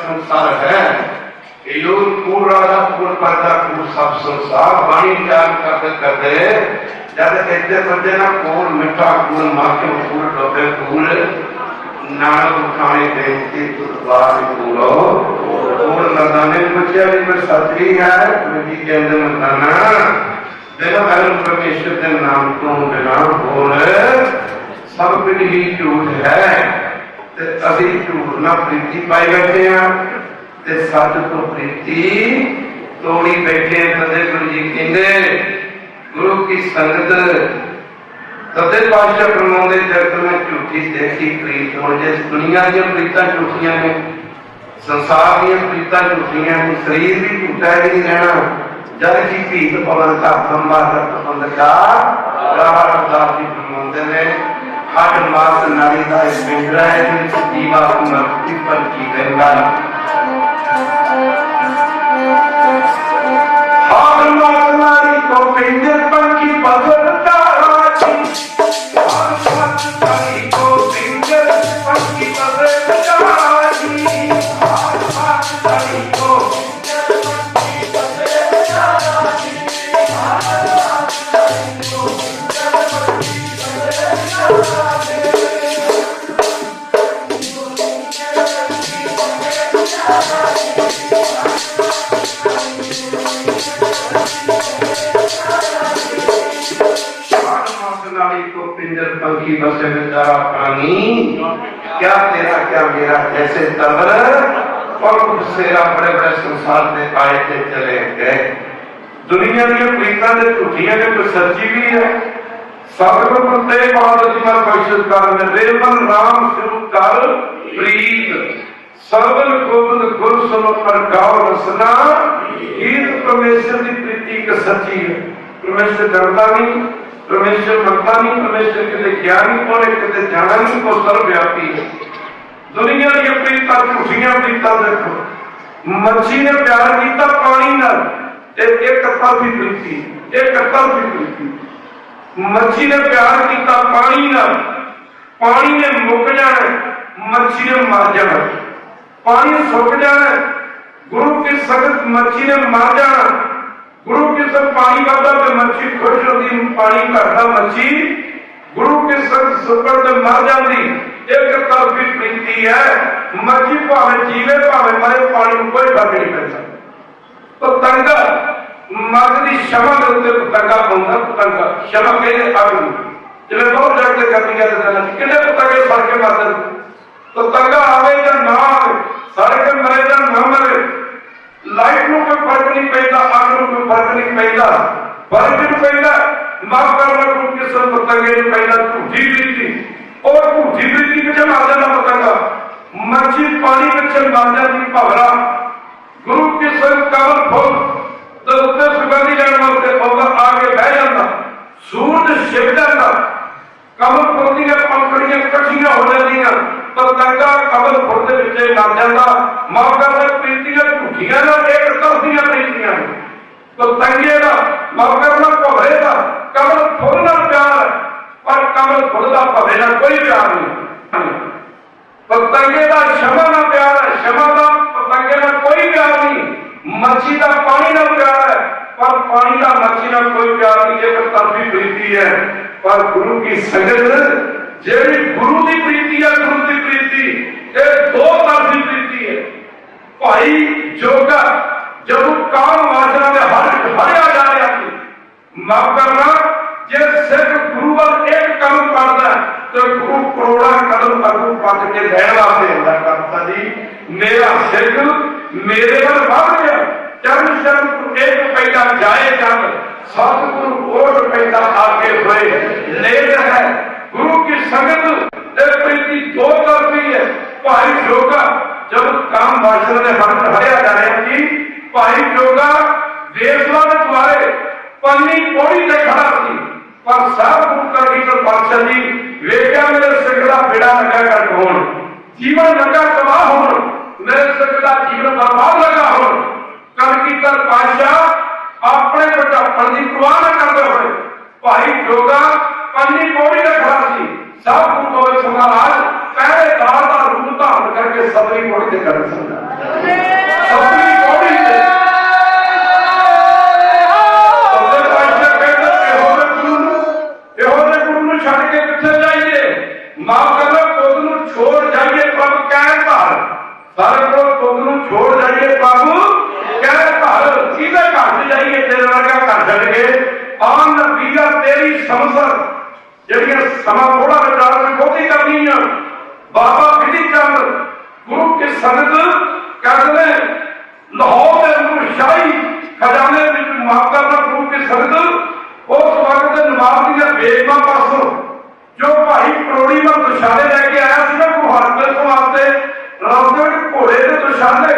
संसार है पूरा पूर्ण पर्दा पूर्ण सब संसार बाणी जान करते करते जब कहते बंदे ना पूर्ण मिठा पूर्ण माखे पूर्ण डोबे पूर्ण नाम उठाने बेनती तुरबार पूरो पूर्ण नदाने बच्चे भी पर सत्री है नदी के अंदर मताना देखो अगर परमेश्वर के नाम को बिना बोल सब कुछ ही झूठ है ते अभी झूठ ना प्रीति पाई बैठे हैं ते सच तो प्रीति तोड़ी बैठे तदे गुरु जी कहते गुरु की संगत तदे पातशाह फरमाते जगत में झूठी देखी प्रीत हो जिस दुनिया दी प्रीतां झूठियां ने संसार दी प्रीतां झूठियां ने शरीर भी झूठा ही नहीं रहना जद की भीत पवन का खंबा रतबंद का राहदास जी फरमाते ने हर मास नारी का एक पिंजरा है जिस जीवा मृत्यु पर की गंगा हर मास नारी को पिंजर पर की पगड़ता पंखी बसे बेचारा प्राणी क्या तेरा क्या मेरा जैसे तबर और सेरा बड़े बड़े संसार से आए थे चले गए दुनिया की प्रीतां दे झूठियां ने कोई सच्ची भी है सतगुरु गुरु तेग बहादुर जी महाराज बख्शिश कर रेवल राम सिर कर प्रीत सर्वल गोविंद गुरु सुनो पर गाओ रसना गीत परमेश्वर की प्रीति का सच्ची है परमेश्वर डरता नहीं परमेश्वर मरता नहीं परमेश्वर के ज्ञानी कौन है कितने जाना नहीं को सर्वव्यापी है दुनिया की प्रीता झूठियां प्रीता देखो मच्छी ने प्यार किया पानी नाल एक तरफी प्रीति एक तरफी प्रीति मच्छी ने प्यार किया पानी नाल पानी ने मुक जाना मच्छी ने मर जाना पानी सुक जाना गुरु की संगत मच्छी ने मर जाना गुरु के संग पानी करता तो मच्छी खुश होती, पानी घटता मच्छी गुरु के संग सुपड़ ते मर जाती। एक तरफी प्रीति है, मच्छी भावे जीवे भावे मरे, पानी में कोई फर्क नहीं पैदा। तो तंगा मर्द की क्षमा के उत्ते तंगा पाउंदा, तंगा क्षमा कहते अग्न जिवें बहुत जगते करती है किन्ने तंगे सड़ के मरदे। तो तंगा आवे या ना आवे, सड़ के मरे या ना मरे, लाइट में कोई फर्क नहीं पैदा, अग में कोई फर्क नहीं पैदा। फर्क नहीं पैदा माफ करना गुरु के संग तंगे नहीं पैदा। झूठी प्रीति और झूठी प्रीति पिछे मर जाना पतंगा, मच्छी पानी पिछे मर जाती भवरा। गुरु के संग कमल फुल तो उत्ते सुगंधी लैण वास्ते उधर आके बह जाता, सूरज छिप जाता, कमल फुल दी पंखड़ियां कट्ठियां हो जांदियां, तो तंगा कमल फुल दे विच मर जाता। माफ करना प्रीतियां झूठियां ना एक तरफियां प्रीतियां। तो तंगे का माफ करना भवरे का कमल फुल नाल प्यार, पर कमल फुल दा भवरे नाल कोई प्यार नहीं। तो तंगे का क्षमा नाल प्यार है, क्षमा का तंगे नाल कोई प्यार नहीं। मच्छी का पानी नाल प्यार है, पर पानी का मच्छी नाल कोई प्यार नहीं। एक तरफी प्रीति है। पर गुरु की संगत जेड़ी गुरु की प्रीति है, गुरु की प्रीति ये दो तरफी प्रीति है। भाई जोगा जब काम वासना में हरिया जा रहा थी, माफ करना जे सिर्फ गुरु वाल एक कदम पड़ता तो गुरु करोड़ा कदम अगू पद के लैन वास्ते आता करता जी। मेरा सिख मेरे वाल बढ़ गया, चरण शरण एक पैदा जाए जब सतगुरु ओट पैदा आगे हुए ले है। गुरु की संगत प्रीति दो तरफी है। भाई जोगा जब काम वासना में हरिया जा रहा थी, भाई जोगा देशवा के द्वारे पन्नी पौड़ी से खड़ा थी, पर सब गुरु करगीधर पातशाह जी वेख्या मेरे सिख का बेड़ा लगा कर होण, जीवन लगा तबाह होण, मेरे सिख का जीवन बर्बाद लगा होण। करगीधर पातशाह अपने बुढ़ापन की परवाह न करते हुए भाई जोगा पन्नी पौड़ी से खड़ा थी। सब गुरु गोबिंद सिंह महाराज पहरेदार का रूप धारण करके सतवीं पौड़ी से खड़े सन। सतवीं पौड़ी से छड़ के पिछे जाइए, माफ करना खुद छोड़ जाइए प्रभु कह भार। सारे को खुद छोड़ जाइए प्रभु कह भार। सीधे घर जाइए तेरे वर्गा घर छड़ के आन नबीया तेरी समसर जड़ियां समा थोड़ा विचार में खोती करनी है। बाबा बिधि चंद गुरु के संगत कहते लाहौर में शाही खजाने में माफ करना गुरु के संगत उस वक्त नवाब दी बेगमा पासों जो भाई करोड़ी में दुशाले लैके आया था गुहार वास्ते रास्ते घोड़े के दुशाले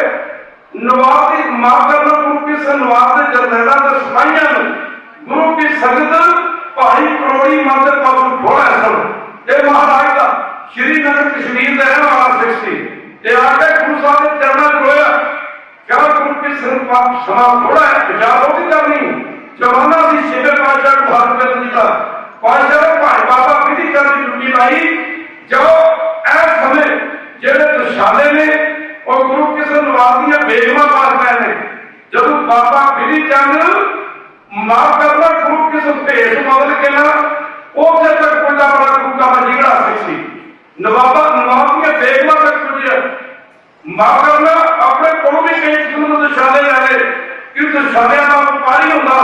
नवाब की माफ करना गुरु के नवाब के जरनैला के सिपाहियों गुरु की संगत भाई करोड़ी मत पासों घोड़ा सन। ये महाराज का श्रीनगर कश्मीर का रहने वाला सिख सी आके गुरु साहब के चरणों में रोया, क्या गुरु की संगत समा थोड़ा है विचार होगी करनी। जमाना सी छेवें पातशाह को हाथ कर दिया, पातशाह भाई बाबा बिधि चंद की ड्यूटी लाई। जाओ ऐ समय जेड़े दुशाले ने और गुरु किशन नवाब दी बेगमा पास गए ने, जब बाबा बिधि चंद माफ करना गुरु किशन भेष बदल के ना उसे तक पुजा बड़ा गुरु का जिगड़ा सी नवाब दी बेगमा तक पुजे। माफ करना अपने को भी कई किस्म दुशाले ले कि दुशाले का व्यापारी होता,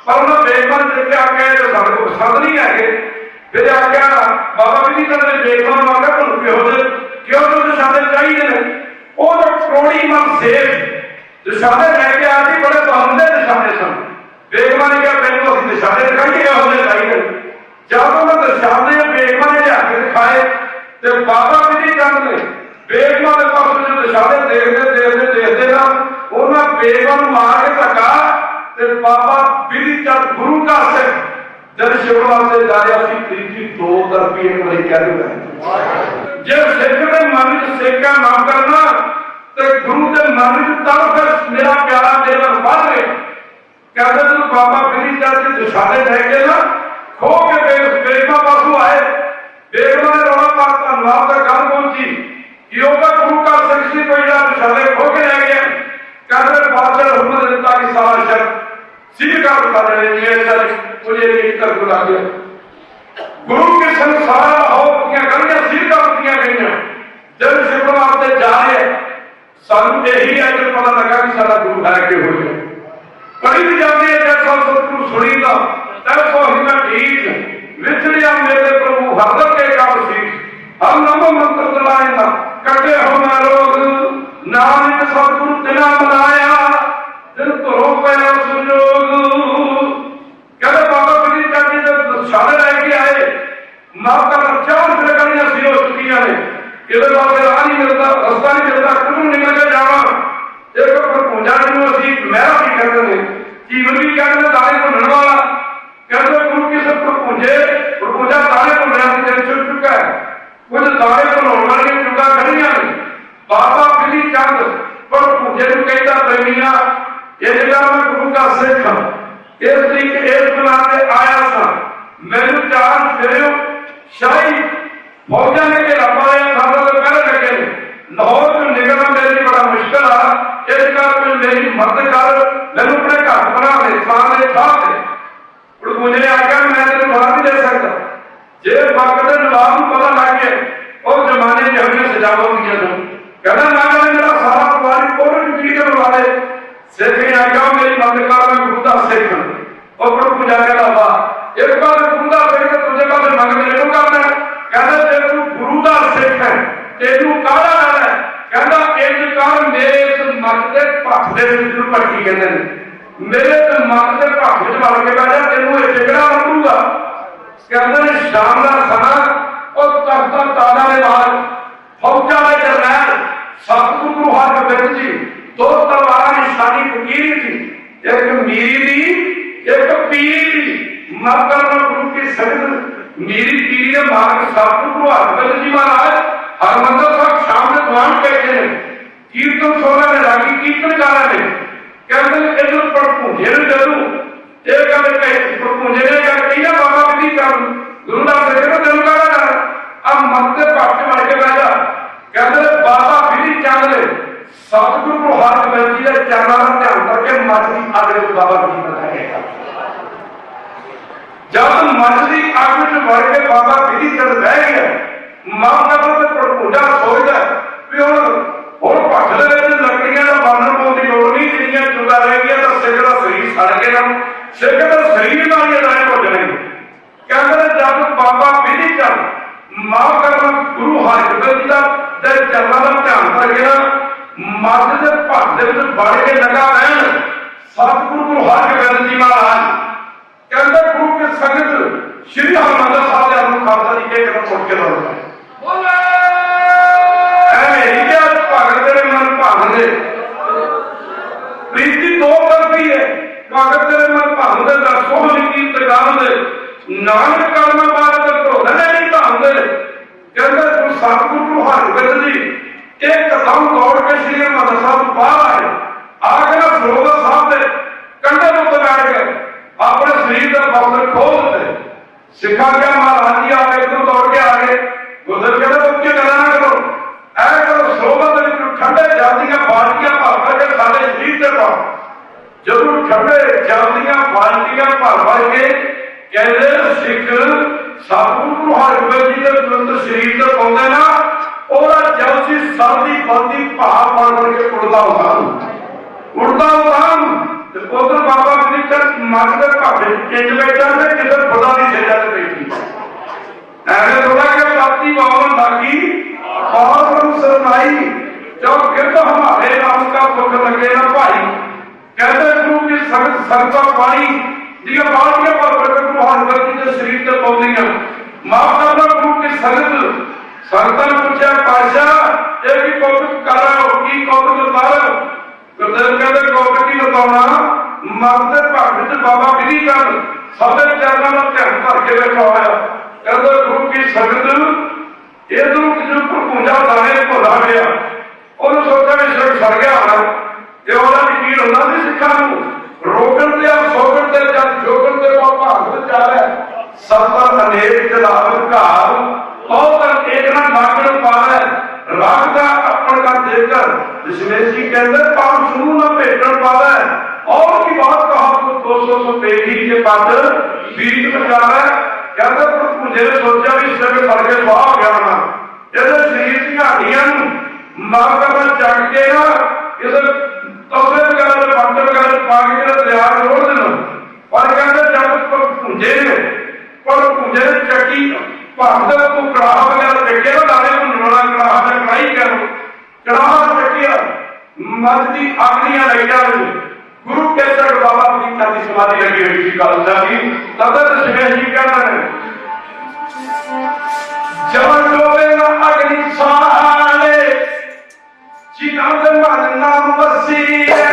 पर उन्हें बेगमा देखे आके जो सारे को पसंद नहीं है। फिर आख्या बाबा बिधि चंद ने बेगमा मांगा क्यों जो दुशाले चाहिए ने वो जो करोड़ी मन सेठ दुशाले लैके आके बड़े बहंदे दुशाले सन। बेगमा ने कहा पहले अभी दुशाले दिखाइए चाहिए। जब उन्हें दुशाले बेगमा ने आके दिखाए तो बाबा बिधि चंद ने बेगमा के पास जो दुशाले देखते ना उन्हें बेगमा मार के धक्का ते बाबा बिधि चंद गुरु का सिख जब शिवड़ा से जा रहा सी प्रीति दो तरफी एक बारी कह दिया जब सिख ने मन सिख का नाम करना तो गुरु के मन तब फिर मेरा प्यारा देवर बढ़ गया। कहते तो बाबा बिधि चंद के दुशाले देखे ना खो के बेगमा पासों आए। बेगमा ने रोना पाता नाम तक गल पहुंची योगा गुरु का शख्सी पहिला दुशाले खो के रह गया। कहते बादशाह हुक्म देता कि सारा शख्स बता रहे मुझे कर बुला गया गुरु के संसार होतियां गलियां सीधा होतियां गई जब सिमरन वास्ते जा रहे सानू यही अज पता लगा कि सारा गुरु है कि हो गया पढ़ी भी जाती है जैसा सतगुरु सुनी दा तैसो ही मैं ठीक विचलिया मेरे प्रभु हरदम के काम सी हम नमो मंत्र दिलाएंदा कटे हो मैं लोग नानक सतगुरु तिना मनाया दिल तो पाया संजोग कहते बाबा जी चाची जब सारे लेके आए माता चार फिर गलियां सी हो चुकी ने कि राह नहीं मिलता रास्ता नहीं मिलता कुछ निकल के जावा एक पूजा जिन्हों अभी मेरा भी कहते हैं जीवन भी कहते हैं दाने को भुनने वाला कहते गुरु की सब पूजा दाने को मेरा दिन चुक चुका है कुछ दाने को लाने वाली चुका खड़ियां बाबा बिली चंद पर पूजे को कहता प्रेमिया ये जगह मैं गुरु का सिख हाँ इस तरीके इस बना के आया था मैंने चार फिर शाही फौजा ने के रपाया था तो पहले लगे लाहौर तो निकलना मेरे लिए बड़ा मुश्किल है इस कारण मेरी मदद कर मैंने अपने घर बना ले सामने था मुझे आख्या मैं तेरे बना नहीं दे सकता जे वक्त के नवाब को पता लग गया और जमाने की हमें सजाव होती है कहना ना मेरा सारा परिवार कोई पीढ़ी के बनवा दे सिख ने आख्या मेरी मदद कर मैं गुरु का सिख और गुरु पूजा के अलावा एक बार गुरु का सिख तुझे का मंग मेरे को करना कहना जे तू गुरु का सिख है तेनू काला लाना है कहना एक कार मेरे इस मत के भख दे भट्टी कहते हैं मेरे इस मत के भख में वड़ के बैठा तेनू ये टिकड़ा लंघूगा कहते हैं शाम का समा और तख्ता ताला ने बाद फौजा के जरनैल सतगुरु हरगोबिंद जी दो तलवार निशानी फकीर थी एक मीरी दी एक पीरी मरकर गुरु की संगत मीरी पीरी ने मार्ग सतगुरु हरगोबिंद जी महाराज हरमंदर साहब शाम में दुआन कहते हैं कीर्तन सोना ने रागी कीर्तन गाना ने कहते हैं इधर पर पूजे ने जरूर एक गल कही पर पूजे ने क्या किया बाबा विधि कर गुरु दास ने कहते दिल गाना ना अब मंदिर पाटे मार के बैठा कहते हैं बाबा विधि चंद ने सतगुरु हरगोबिंद जी के चरणों का ध्यान करके मछली आगे बाबा विधि बताएगा जब मछली आग में बढ़ के बाबा विधि चंद बह गया मां का पूजा सोचता भी हम भट लकड़ियां का बर्नन पाने की लोड़ नहीं जिन्नियां चुगा रह गया तो सिख का शरीर सड़ के ना सिख का शरीर का ही अदाए हो जाएंगे कहते जब बाबा विधि चंद मां का गुरु हरगोबिंद जी का चरणों का ध्यान करके ना मत के भट बढ़ के लगा रहन सतगुरु हरगोबिंद जी महाराज कहते गुरु के संगत श्री हरमंदर साहब जी खालसा जी के कदम उठ के लौट प्रीति दो करती है भगत तेरे मन भाव दे दसो कीर्त गान दे नानक कर्म बात तो नहीं धाम दे कहते गुरु सतगुरु हरगोबिंद जी एक कदम दौड़ के श्री हरमंदर साहब बाहर आए आके ना सरोवर साहब के कंधे उत्ते बैठ गए अपने शरीर का बस्तर खोल दिते सिखा क्या महाराज जी आप एकदम दौड़ के आ गए गुरु कहते उसकी गल ना करो ऐ करो सरोवर ठंडे जातियां बाल्टियां भर के सारे शरीर से पाओ जरूर ठंडे जातियां बाल्टियां भर के कहते सिख सतगुरु हरगोबिंद जी के बुलंद शरीर से पाते ना और जलसी सर्दी बंदी पहाड़ पड़ के उड़ता उड़ता उधर बाबा विधि चंद मत के घाटे इंज बैठा से किधर खुदा की सेजा से बैठी ऐसे थोड़ा कि राती बावन लागी और सरनाई जब फिर तो हमारे नाम का दुख लगे ना भाई कहते गुरु की संगत पानी दिया बाल्टियां पर गुरु हरगोबिंद जी के शरीर से पौंदियां माफ करना गुरु की संगत संगत ने पूछा पातशाह ये भी कौतुक कर रहे हो की कौतुक बता रहे हो गुरुदेव कहते कौतुक की बताना मत के भट बाबा विधि चंद सबे चरणों का ध्यान करके बैठा होया कहते गुरु की संगत इधर किसी पूजा दाने को ला गया ਉਹਨੂੰ ਸੋਚਿਆ ਵੀ ਸਿਰ ਸੜ ਗਿਆ ਹੋਣਾ ਤੇ ਉਹਦਾ ਯਕੀਨ ਹੁੰਦਾ ਸੀ ਸਿੱਖਾਂ ਨੂੰ ਰੋਕਣ ਤੇ ਆ ਸੋਕਣ ਤੇ ਜਦ ਜੋਗਣ ਤੇ ਭਾਗਵਤ ਚਾਰੇ ਸਤਰ ਅਨੇਕ ਜਲਾਵਤ ਘਾਰ ਬਹੁਤ ਏਕ ਨਾ ਮਾਗਣ ਪਾਵੇ ਰਾਗ ਦਾ ਆਪਣ ਕਰ ਦੇकर ਦਸ਼ਮੇਸ਼ ਜੀ ਕਹਿੰਦੇ ਪਾਪ ਸੁਣੂ ਨਾ ਭੇਟਣ ਪਾਵੇ और की बात कहा तो 200 पेटी के पद बीत बचावे कहते भुंजे ने सोचा भी सिर फड़ के बाह हो गया होना जैसे शरीर की हड्डियां मार करना चक के ना इस तस्वे वगैरह बर्तन वगैरह पा के दरिया छोड़ देना और कहते जब भुंजे ने चक्की भारत को कड़ाह वगैरह चके ना लाने को नोड़ा कड़ाह में कड़ाही करो कड़ाह चकिया मत की अगलियां लाइटा गुरु के चक बाबा की छाती समाधि लगी हुई थी खालसा जी तब दशमेश जी कहना है जब डोबे ना अग्नि साले जिन्हों के मन नाम बसी है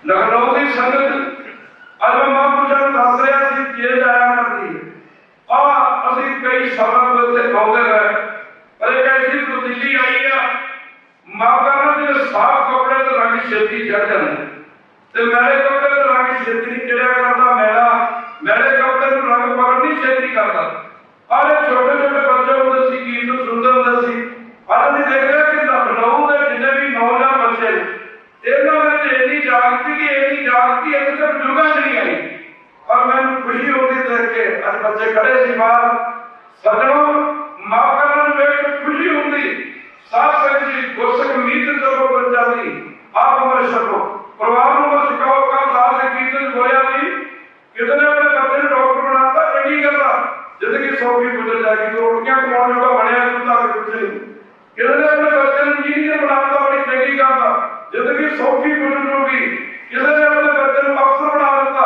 लखनऊ की संगत अज मैं महापुरुषों को दस रहा सी जेल जाया करती असि कई सालों को इतने आते रहे पर एक ऐसी तब्दीली आई है माफ करना जो साफ कपड़े तो रंग छेती चढ़ जाते मैले कपड़े तो रंग छेती नहीं चढ़िया करता मैले कपड़े तो रंग पकड़ नहीं छेती करता अरे छोटे छोटे बच्चे होंगे सी गीत सुंदर होंगे सी अज अभी देख रहे कि लखनऊ के जिन्हें भी नौजवान बच्चे जागती अभी तक जुगा नहीं आई और मैं खुशी होती देख के आज बच्चे खड़े सी बाहर सजनों माफ करना वेख खुशी होती साफ सच्ची गुरसक मीत चलो बन जाती आप उम्र छको परिवार उम्र सिखाओ का दास कीर्तन बोलिया जी कितने अपने बच्चे ने डॉक्टर बनाता चंगी गल जिंदगी सौखी गुजर जाएगी तो रोटियां कमाने का बनया तुमदा कुछ नहीं कितने अपने बच्चे ने इंजीनियर बनाता बड़ी चंगी गल जिंदगी सौखी गुजर जाएगी किसी ने अपने बच्चे को अफसर बना देता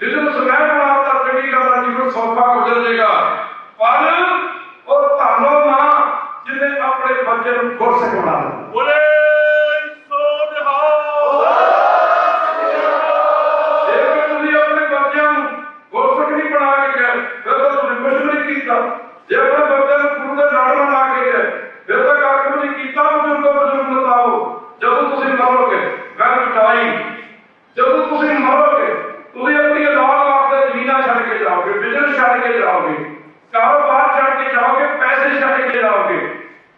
जिसे समय बनाता चंगी गल जीवन सौखा गुजर जाएगा पर और तानो मां जिन्हें अपने बच्चे को गुरसिख बना दिया बोले सो निहाल जेकर तुसी अपने बच्चों को गुरसिख नहीं बना के गए फिर तो तुमने कुछ नहीं किया जे अपने बच्चे को गुरु के नाल बना के गए फिर तो काक नहीं किया बुजुर्ग बताओ जब तुसी मरोगे मैं पिटाई जब तुसी मरोगे तुसी अपनी औलाद वास्ते जमीना छड़ के जाओगे बिजनेस छड़ के जाओगे कारोबार छड़ के जाओगे पैसे छड़ के जाओगे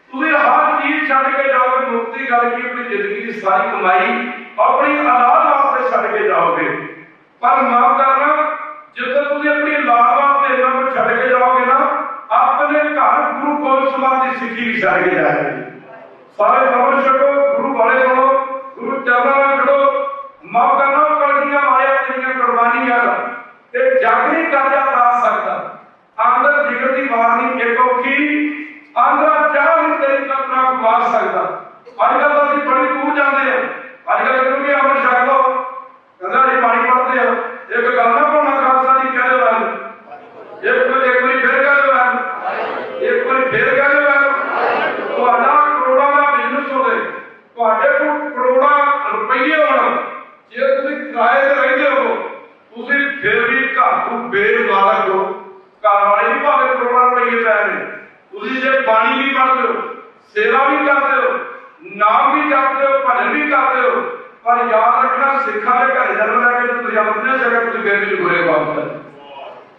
तुसी हर चीज छड़ के जाओगे मुक्ति गल की अपनी जिंदगी की सारी कमाई अपनी औलाद वास्ते छड़ के जाओगे पर माफ करना जिथे तुसी अपनी औलाद वास्ते इतना कुछ छड़ के जाओगे ना अपने घर गुरु गोबिंद सिंह की सिक्खी भी छड़ के जाएगी सारे खबर छो गुरु वाले बनो गुरु चरणों में खड़ो माफ करना कलगियां वाले तेरियां कुर्बानियां ते जागरी करजा ला सकता आंदर जिगर दी वारनी एक औखी आंदर चाह नहीं तेरी कतरा गवा सकता अजकल तो असं बड़ी दूर जाते हैं अजकल क्योंकि अमर छक लो कहता जी पानी पढ़ते हैं एक गल ना पढ़ना खालसा जी कह दो एक बार फिर कह दो एक बार फिर कह दो करोड़ों का बिजनेस हो करोड़ों रुपये होना जे तुम किराए से रहते हो तुम फिर भी घर को बेरुबारक हो घर वाले भी भावे करोड़ों रुपये पै रहे तुम जे पानी भी पढ़ते हो सेवा भी करते हो नाम भी जपते हो भजन भी करते हो पर याद रखना सिखा के घर जन्म लैके तुम अपने जगह तुम बेबी लुघरे वापस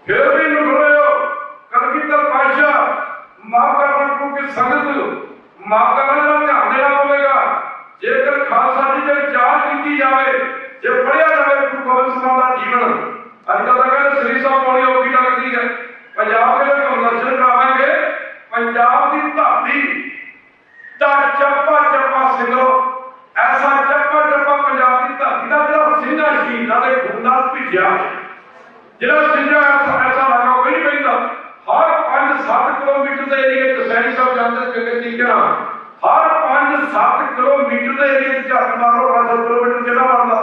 फिर भी लुघरे हो कलगीधर पातशाह माफ करना क्योंकि संगत माफ करने का ध्यान देना पवेगा जेकर खालसा जी जब चार की जाए जे पढ़िया जाए गुरु गोबिंद सिंह का जीवन अजकल तक कहते श्री साहब पौड़ी औखी लगती है पंजाब के लोग दर्शन करावेंगे पंजाब की धरती चप्पा चप्पा सिंगरो ऐसा चप्पा चप्पा पंजाब की धरती का जो सिंह शहीद खून भिजिया जो सिंह ऐसा लगा कोई नहीं चंगे तरीके हर 5-7 किलोमीटर के एरिया झट मारो 5 किलोमीटर जिला बनता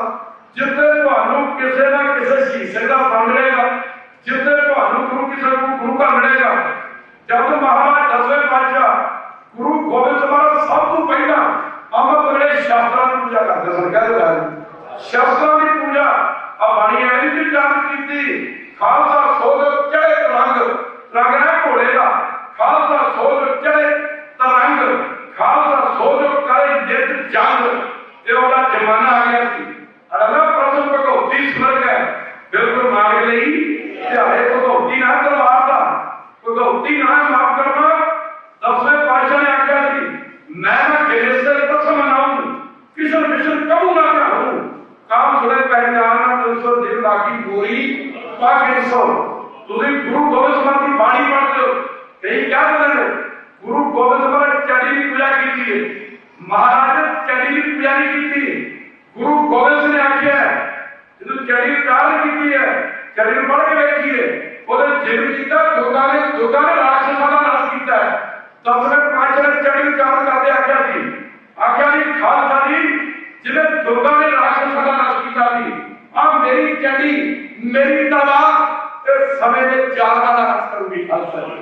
जिथे तुहानू किसी ना किसी शहीद सिंह का स्थान मिलेगा, जिथे तुहानू गुरु किसी को गुरु घर मिलेगा। जब महाराज 10वें पातशाह गुरु गोबिंद सिंह महाराज सब तो पहला अमृत वेले शास्त्रों की पूजा करते सन। कह दो शास्त्रों की पूजा बाणी ऐसी भी जान की खालसा सोध चढ़े रंग रंग है घोड़े का, खालसा सोध चढ़े तरंग, खालसा सोध करे नित जंग। ये वाला जमाना आ गया थी। अगला प्रथम भगवती स्वर्ग है बिल्कुल मांग ली ध्याए भगवती ना तलवार का भगवती ना माफ करना। 10वें पातशाह ने आख्या थी मैं देश से प्रथम मनाऊं किशन मिशन कबू ना करूं काम सुने पहचान 200 दिन लागी पूरी पाके सो तुझे गुरु गोबिंद सिंह की बाणी पढ़ते हो कहीं क्या कहते हैं गुरु गोबिंद सिंह ने चढ़ी की पूजा की थी, महाराज ने चढ़ी की पूजा नहीं की थी। गुरु गोबिंद सिंह ने आख्या है जो चढ़ी प्यार की है चढ़ी पढ़ के देखिए ਉਹਦੇ ਜਿੰਦ ਕੀਤਾ ਦੁਰਗਾ ਨੇ ਰਾਖਸ਼ਾਂ ਦਾ ਨਾਸ਼ ਕੀਤਾ ਹੈ। 10वें पातशाह ने चढ़ी उच्चारण करते आख्या जी खालसा जी जिन्हें दुर्गा ने राक्षसां का नाश किया थी अब मेरी चढ़ी मेरी तलवार इस समय में जालमा का नाश करूंगी। खालसा जी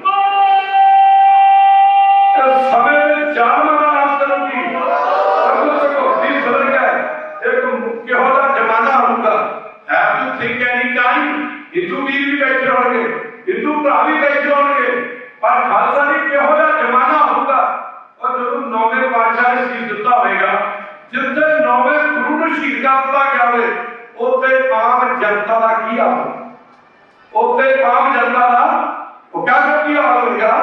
इस समय में जालमा का नाश करूंगी। एक मुख्य जमाना होगा have to think any time Hindu वीर भी बैठे होंगे हिंदू भरा भी बैठे होंगे पर खालसा जी किहो जमाना होगा और जो 9वें पातशाह ने शहीद दिता होगा जिथे 9वें गुरु ने शहीद कर दिता गया उत्ते आम जनता का की हाल उत्ते आम जनता का वो क्या की हाल होगा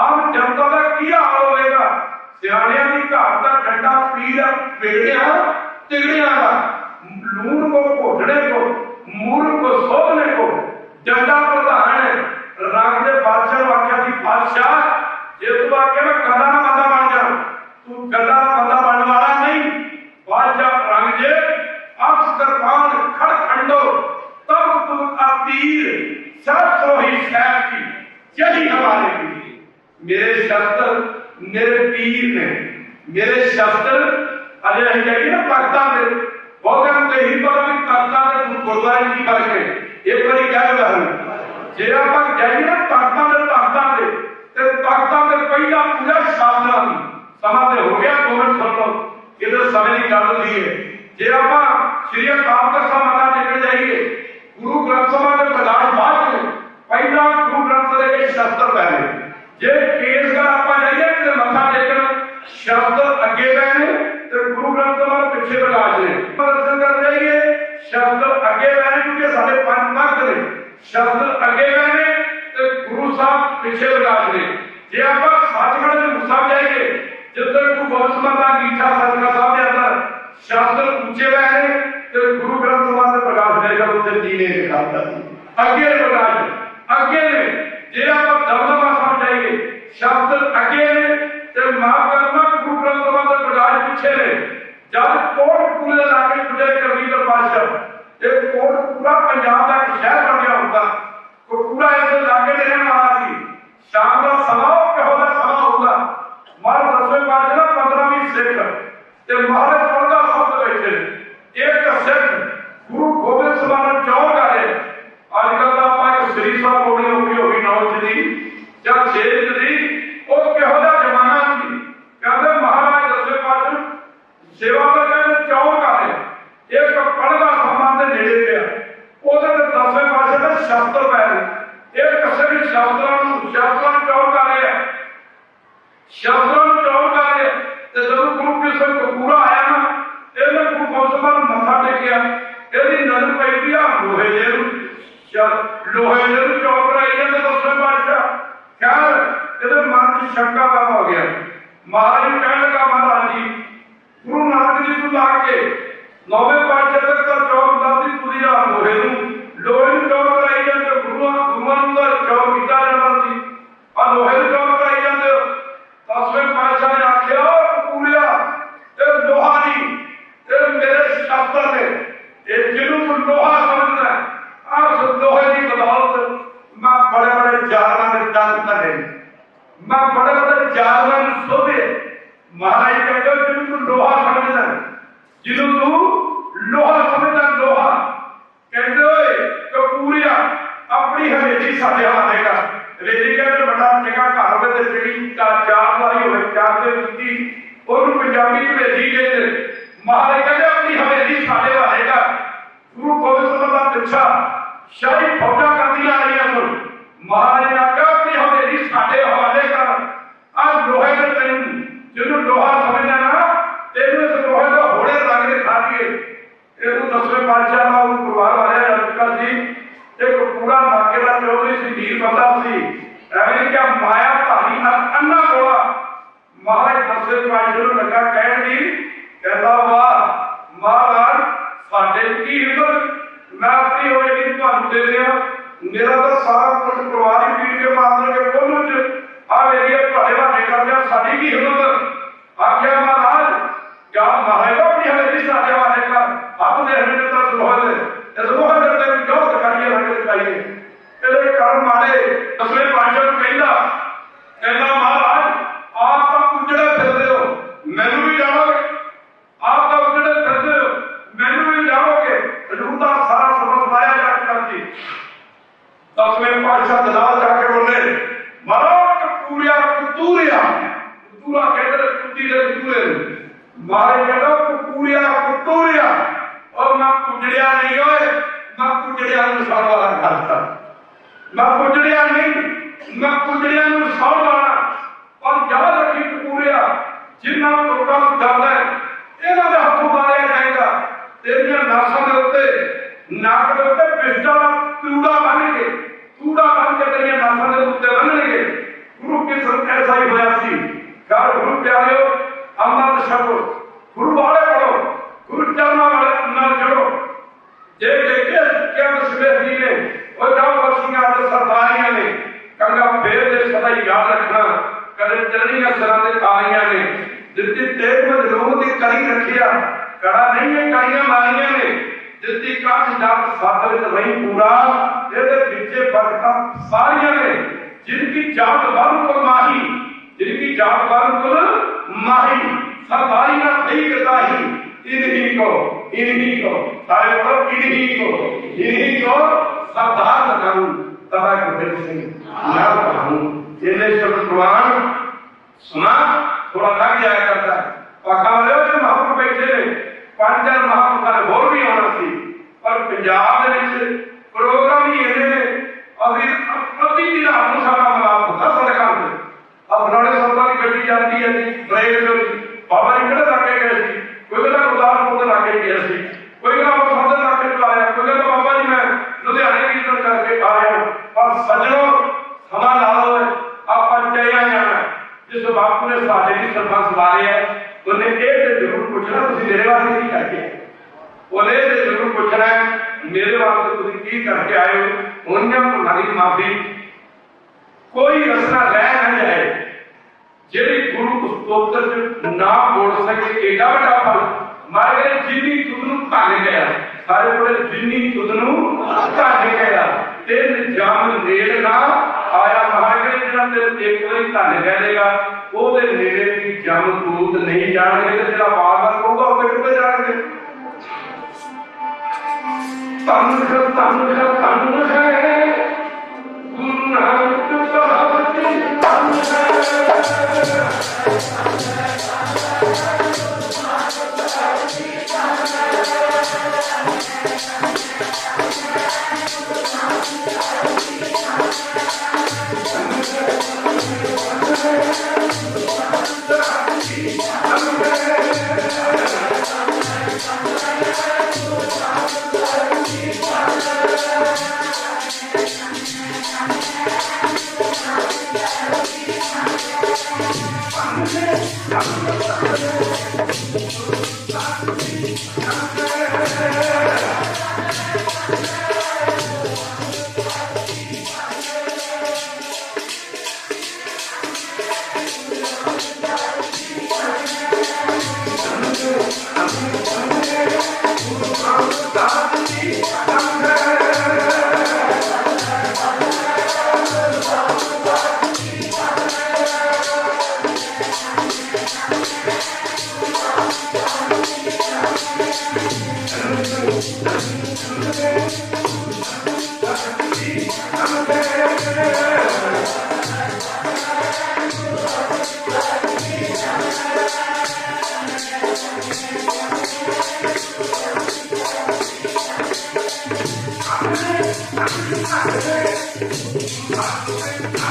आम जनता का की हाल होगा। सियाणियां की घाट का डंडा पीर बिगड़िया तिगड़िया का लूण को घोटने को मूर्ख को सोधने को डंडा प्रधान है रंग के बादशाह आख्या थी बादशाह जे तू आके मैं गदा ना बंदा बन जा तू गदा ना बंदा बनने वाला नहीं। बादशाह रंग जे अक्ष कृपान खड़खंडो तब तू अतीर सरसोही शहर की यही हमारे पीर मेरे शस्त्र मेरे पीर ने मेरे शस्त्र अजय ही कही ना तख्ता में बहुत ही पता भी तख्ता में गुरुद्वारे की फर्क है एक बारी कह रहा जे आप जाइए ना तख्ता से ते तख्ता से पहला पूजा शास्त्रा की समा ते हो गया 2 मिनट सुन लो इधर समय की गल दी है। जे आप श्री अकाल तख्त साहब मथा टेकने जाइए गुरु ग्रंथ साहब के प्रकाश बाद में पहला गुरु ग्रंथ साहब के शस्त्र पहले जे केसगढ़ आप जाइए ते मथा टेकना शस्त्र अगे पहने ते गुरु ग्रंथ साहब पीछे प्रकाश ने दर्शन कर जाइए शस्त्र अगे पहने क्योंकि साढ़े 5 तख्त ने शस्त्र अगे पहने ते गुरु साहब पीछे प्रकाश ने। जे आप सचखंड में साहब जाइए जिधर गुरु गोबिंद सिंह का गीठा सचखंड साहब के अंदर शस्त्र ऊंचे पहने ते गुरु ग्रंथ साहब के प्रकाश देगा उसे दीने दिखाता अगे प्रकाश अगे ने। जे आप दमदमा साहब जाइए शस्त्र अगे ने ते माफ करना गुरु ग्रंथ साहब के प्रकाश पीछे ने। जब कोटकपूरे इलाके गुजरे करवीर पातशाह एक कोटकपूरा पंजाब का एक शहर बन गया होता कोटकपूरा इस इलाके में रहने वाला सी शाम का समा समा होगा मार 10वें पातशाह 15वीं सिख ते महाराज पंडा साहब बैठे एक सिख गुरु गोबिंद सिंह ने चौर करे अजकल का आप एक श्री साहब होनी होगी 9 दी या 6 दी वो किहो जमाना सी कहते महाराज 10वें पातशाह सेवा करके चौर करे एक पढ़दा समान के नेड़े पे ਉਹਦੇ ਤੇ 10वें पातशाह ਦੇ ਸ਼ਸਤਰ ਪੈ ਗਏ ਇਹ ਕਿਸੇ ਵੀ ਸ਼ਸਤਰਾਂ ਨੂੰ ਚੌਰ ਕਰ ਰਿਹਾ ਸ਼ਸਤਰਾਂ ਨੂੰ ਚੌਰ ਕਰ ਰਿਹਾ ਤੇ ਜਦੋਂ ਗੁਰੂ ਕਿਸ਼ਨ ਕਪੂਰਾ ਆਇਆ ਨਾ ਇਹਨੇ ਗੁਰੂ ਗੋਬਿੰਦ ਸਿੰਘ ਨੂੰ ਮੱਥਾ ਟੇਕਿਆ ਇਹਦੀ ਨਜ਼ਰ ਪਈ ਵੀ ਆ ਲੋਹੇ ਜੇ ਨੂੰ ਚੌਰ ਕਰਾਈ ਜਾਂਦੇ 10वें पातशाह ਖੈਰ ਇਹਦੇ ਮਨ ਦੀ ਸ਼ੰਕਾ ਪੈਦਾ ਹੋ ਗਿਆ। ਮਹਾਰਾਜ ਨੂੰ ਕਹਿਣ ਲੱਗਾ महाराज जी गुरु नानक जी को ला के 9वें पातशाह तक का चौक दासी पूरी लोहे ਨੂੰ चौक कराई जाते गुरुआं का चौक किया जाता सी और लोहे ਨੂੰ चौक कराई जाते 10वें पातशाह ने आख्या पूरिया ये लोहा नहीं ये मेरे शास्त्र ने ये जिन्हों तू लोहा समझना है उस लोहे की बदौलत मैं बड़े बड़े जानवर ने दंत करे मैं बड़े बड़े जालमान सोधे महाराज कहते हो जिन्हों तू लोहा समझदा जिन्हों तू लोहा समझदा लोहा कहते हो कपूरिया अपनी हवेली साडे हवाले कर रेली कहते बड़ा चंगा घर होवे ते ਜਿਹੜੀ ਚਾਰ ਵਾਰੀ ਹੋਵੇ ਚਾਰ ਦੇ ਵਿੱਚੀ ਉਹਨੂੰ ਪੰਜਾਬੀ ਹਵੇਲੀ ਕਹਿੰਦੇ महाराज कहते अपनी हवेली साडे हवाले कर गुरु गोबिंद सिंह का पिछा शाही फौजा करती आ रही सुन महाराज ने आख्या अपनी हवेली साडे हवाले कर आज लोहे के तेन जिन्हों लोहा समझना ना तेन इस लोहे का होड़े रंग के खा दिए एक 10वें पातशाह का परिवार वाले चुका सी एक पूरा नाके का चौधरी सी वीर बंदा सी एवं क्या माया धारी अन्ना कोला महाराज 10वें पातशाह लगा कह दी कहता वाह महाराज साडे की हिम्मत मैं अपनी होएगी तुहानू दे दिया मेरा तो सारा कुछ परिवार ही पीट के मार के कोल्लू च आ मेरी तुहाडे हवाले कर दिया साडी की हिम्मत आख्या महाराज क्या महाराज अपनी हवेली साडे हवाले कर आप दे हमें तो लोहे इस लोहे दे ते जो दिखाइए रंग दिखाइए ਇਹਦੇ ਕਰਮ मारे 10वें पातशाह ਨੂੰ ਕਹਿੰਦਾ महाराज आप तो उजड़े फिरदे हो मैनू भी जाओगे आप तो उजड़े फिरदे हो मैनू भी जाओगे हजूर दा सारा सबक सुनाया जाके करती 10वें पातशाह दलाल जाके बोले महाराज कपूरिया कतूरिया कतूरा कहते कुत्ती दे कतूरे महाराज कहता कपूरिया कतूरिया और मैं उजड़िया नहीं होए मैं उजड़िया नु सौण वाला करता मैं उजड़िया नहीं मैं उजड़िया नु सौण वाला और याद रखी कपूरिया जिन्ना लोगों को डरदा है इन्हां दे हत्थों मारिया जाएगा तेरियां नासां दे उत्ते नाक दे उत्ते पिस्टा दा तूड़ा बन के तेरियां नासां दे उत्ते बन्नणगे गुरु के संग ऐसा ही होया सी घर गुरु प्यारियो अमृत छको गुरु वाले पढ़ो गुरु चरणों वाले नाल जुड़ो जे देखे क्या सवेरी ने और जाओ वर्षियां ते सरदारियां ने कंगा फेर दे सदा याद रखना कदे चरणियां सरां दे तारियां ने जिद्दी तेग मजलूम दी करी रखिया कड़ा नहीं है काइयां मारियां ने जिद्दी काठ जात साथ विच रही पूरा ਇਹਦੇ ਵਿੱਚੇ ਬਰਕਤਾਂ ਸਾਰੀਆਂ ਨੇ जिनकी जात बल माही जिनकी जात बल माही सरदारी ना नहीं करता ही इन्हीं को सारे बोलो इन्हीं को सरदार लगाऊं तबा गोबिंद सिंह ना कहूं इन्हें शब्द कुरान सुना थोड़ा लग जाया करता है पाखा वाले जो महापुरुष बैठे ने 5-4 महापुरुषों ने होर भी आना सी पर पंजाब दे विच प्रोग्राम ही इन्हें ने अभी अभी दिन आपको सारा मलाप होता सड़कों पे अब बड़े संतां की गड्डी जाती है ब्रेक बाबा जी किहड़े लाके गए सी कोई कहता गुरदासपुर लाके गया सी कोई कहता बसंत लाके आया कोई कहता बाबा जी मैं लुधियाने कीर्तन करके आया पर सज्जनों समा ला लो आप चलिया जाना जिस बापू ने साडे दी सरपंच वाले है उन्हें ये जरूर पूछना तुसीं मेरे वास्ते की करके उन्हें जरूर पूछना मेरे वास्ते तुसीं की करके आए हो उन्हें तुम्हारी माफी कोई रसना रह न जाए जेड़ी गुरु स्तोत्र ना बोल सके एडा बड़ा फल मारे जिन्नी तुदनू धन गया सारे बोले जिन्नी तुदनू धन गया तेन जाम नेड़ ना आया महाराज जिन्ना तेन एक बारी धन कह देगा ओदे नेड़े भी जम दूत नहीं जाणगे ते जेड़ा बार-बार कहूगा ओते कित्थे जाणगे तन है गुरु नानक पावती तन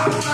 Thank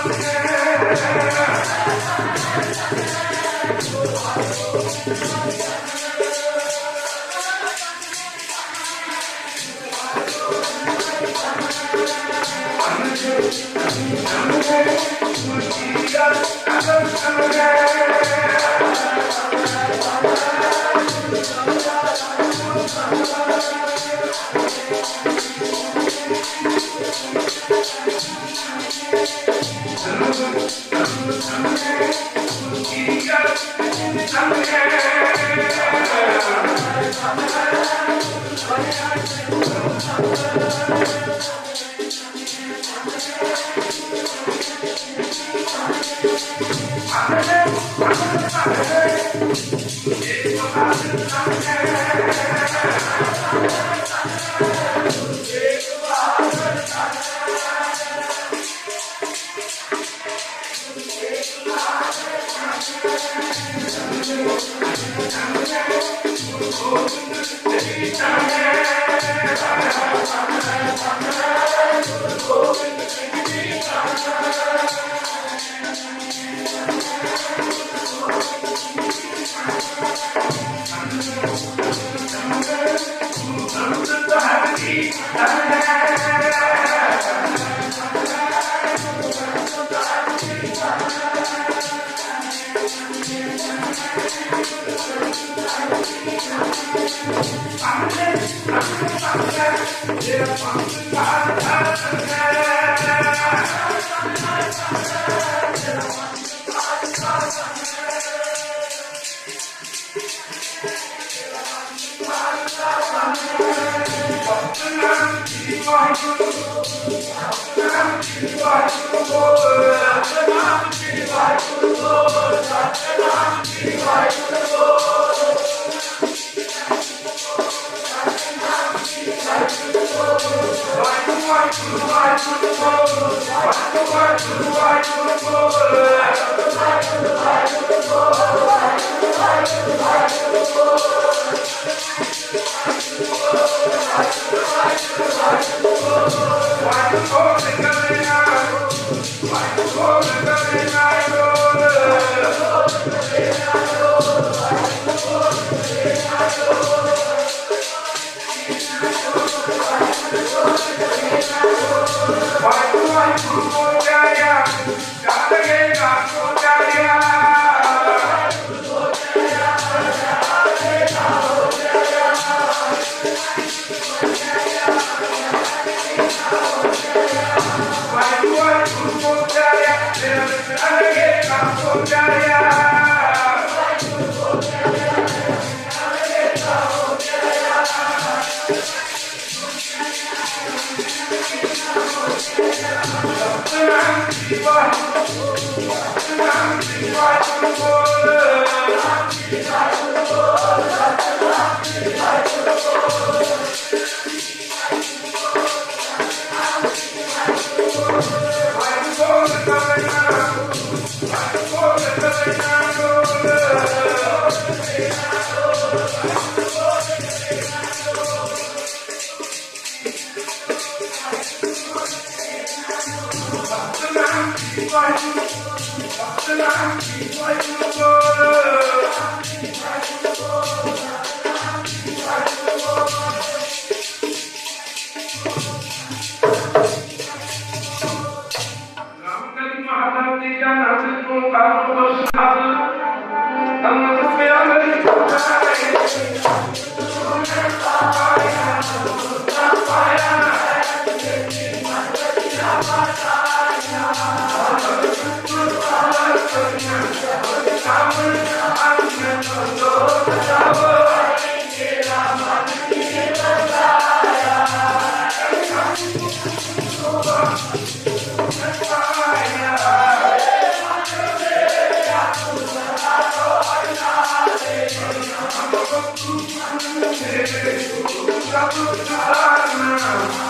you.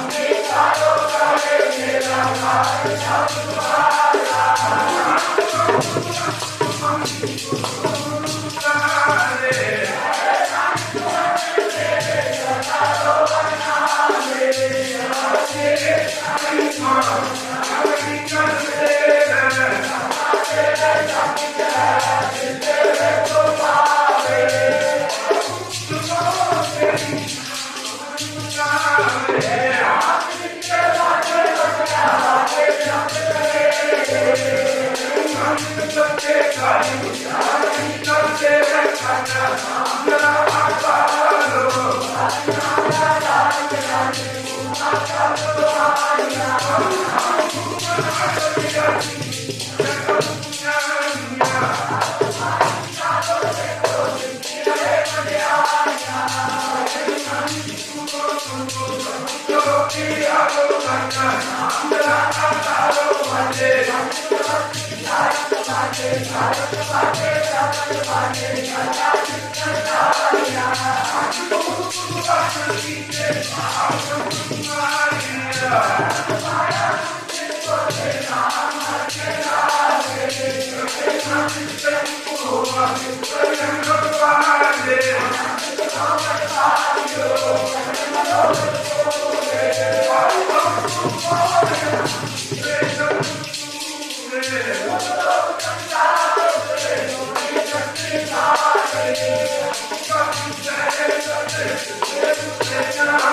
Yeah.